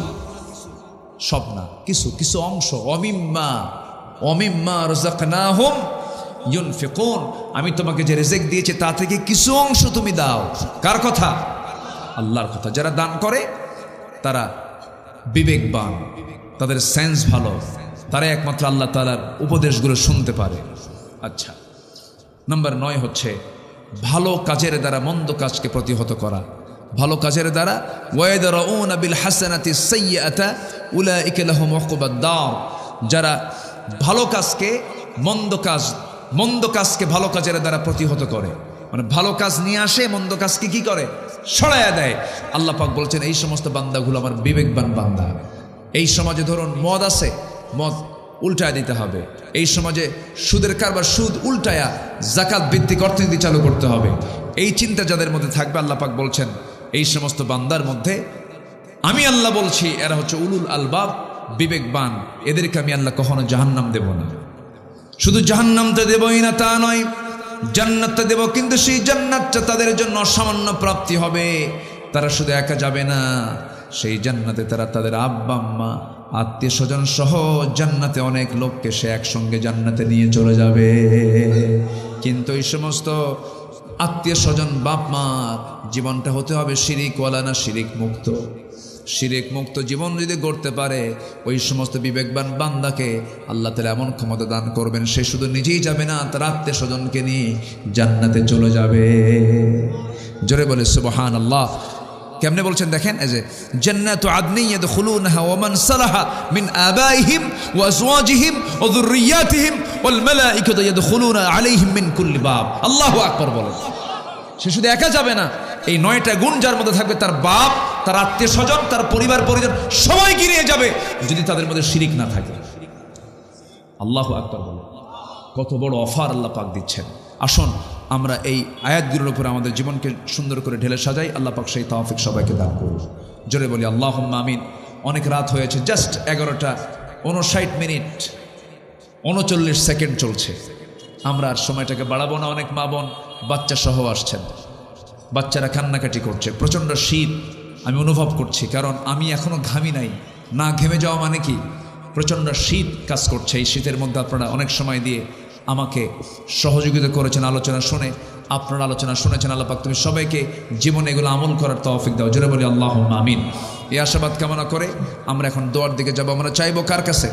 সব না কিছু, কিছু অংশ। ওমিম্মা রাযাকনাহুম ইউনফিকুন, আমি তোমাকে যে রিজিক দিয়েছি তা থেকে কিছু অংশ তুমি দাও। কার কথা? আল্লাহর কথা। যারা দান করে তারা বিবেকবান, তাদের সেন্স ভালো, তারা একমাত্র আল্লাহ তাআলার উপদেশগুলো শুনতে পারে। আচ্ছা, নাম্বার 9 হচ্ছে ভালো কাজের দ্বারা মন্দ কাজকে প্রতিহত করা। ভালো কাজের দ্বারা ওয়ায়াদরাউনা বিল হাসানাতি সাইয়্যাতা উলাইকা লাহুম উকুবাদ দার, যারা ভালো কাজকে মন্দ কাজকে ভালো কাজের দ্বারা প্রতিহত করে, মানে ভালো কাজ নিয়ে আসে, মন্দ কাজকে কি করে? সরাইয়া দেয়। আল্লাহ পাক বলছেন এই সমস্ত বান্দাগুলো আমার বিবেকবান বান্দা। এই সমাজে ধরুন মদ আছে, মদ উল্টায় দিতে হবে। এই সমাজে সুদের কারবার, সুদ উল্টায়া যাকাত ভিত্তিক অর্থনীতি চালু করতে হবে। এই চিন্তা যাদের মধ্যে থাকবে, আল্লাহ পাক বলছেন এই সমস্ত বান্দার মধ্যে আমি আল্লাহ বলছি এরা হচ্ছে উলুল আলবাব, বিবেকবান। এদেরকে আমি আল্লাহ কখনো জাহান্নাম দেব না। শুধু জাহান্নামটা দেবই না তা নয়, জান্নাতটা দেব, কিন্তু সেই জান্নাতটা তাদের জন্য সামান্য প্রাপ্তি হবে। তারা শুধু একা যাবে না, সেই জান্নাতে তারা তাদের আব্বা আম্মা আত্মীয় স্বজন সহ জান্নাতে অনেক লোককে সে একসঙ্গে জান্নাতে নিয়ে চলে যাবে। কিন্তু এই সমস্ত আত্মীয় স্বজন বাপ মার জীবনটা হতে হবে শিরিকওয়ালা না শিরিক মুক্ত। শিরিক মুক্ত জীবন যদি গড়তে পারে, ওই সমস্ত বিবেকবান বান্দাকে আল্লাহ তাআলা এমন ক্ষমতা দান করবেন, সে শুধু নিজেই যাবে না, তার আত্মীয় স্বজনকে নিয়ে জান্নাতে চলে যাবে। জোরে বলে সুবহানাল্লাহ। কেমনে বলছেন দেখেন, এই যে জান্নাতু আদনি ইয়াদখুলুনহা ওয়া মান সালাহা মিন আবাইহিম ওয়া আজওয়াজিহিম ওয়া যুররিয়াতিহিম ওয়াল মালাইকাতু ইয়াদখুলুনা আলাইহিম মিন কুল্লি বাব। আল্লাহু আকবার বলেন। সে শুধু একা যাবে না, এই 9টা গুণ যার মধ্যে থাকবে, তার বাপ, তার আত্মীয় স্বজন, তার পরিবার পরিজন সবাইকে নিয়ে যাবে, যদি তাদের মধ্যে শিরিক না থাকে। আল্লাহু আকবার বলেন। কত বড় অফার আল্লাহ পাক দিচ্ছেন। আসুন আমরা এই আয়াতগুলোর উপর আমাদের জীবনকে সুন্দর করে ঢেলে সাজাই। আল্লাহ পাক সেই তৌফিক সবাইকে দান করুন। জোরে বলি আল্লাহুম্মা আমিন। অনেক রাত হয়েছে, জাস্ট 11:59 39 সেকেন্ড চলছে। আমরা আর সময়টাকে বাড়াবো না। অনেক মা বোন বাচ্চা সহ আসছেন, বাচ্চারা কান্নাকাটি করছে, প্রচণ্ড শীত আমি অনুভব করছি, কারণ আমি এখনো ঘামি নাই। না ঘেমে যাওয়া মানে কি? প্রচণ্ড শীত কাজ করছে। এই শীতের মধ্যে আপনারা অনেক সময় দিয়ে আমাকে সহযোগিতা করেছেন আলোচনা শুনে, আপনারা আলোচনা শুনেছেন। আল্লাহ পাক তুমি সবাইকে জীবনে এগুলো আমল করার তৌফিক দাও। জোরে বলি আল্লাহুম্মা আমিন। এই আশাবাদ কামনা করে আমরা এখন দোয়ার দিকে যাব। আমরা চাইবো কার কাছে?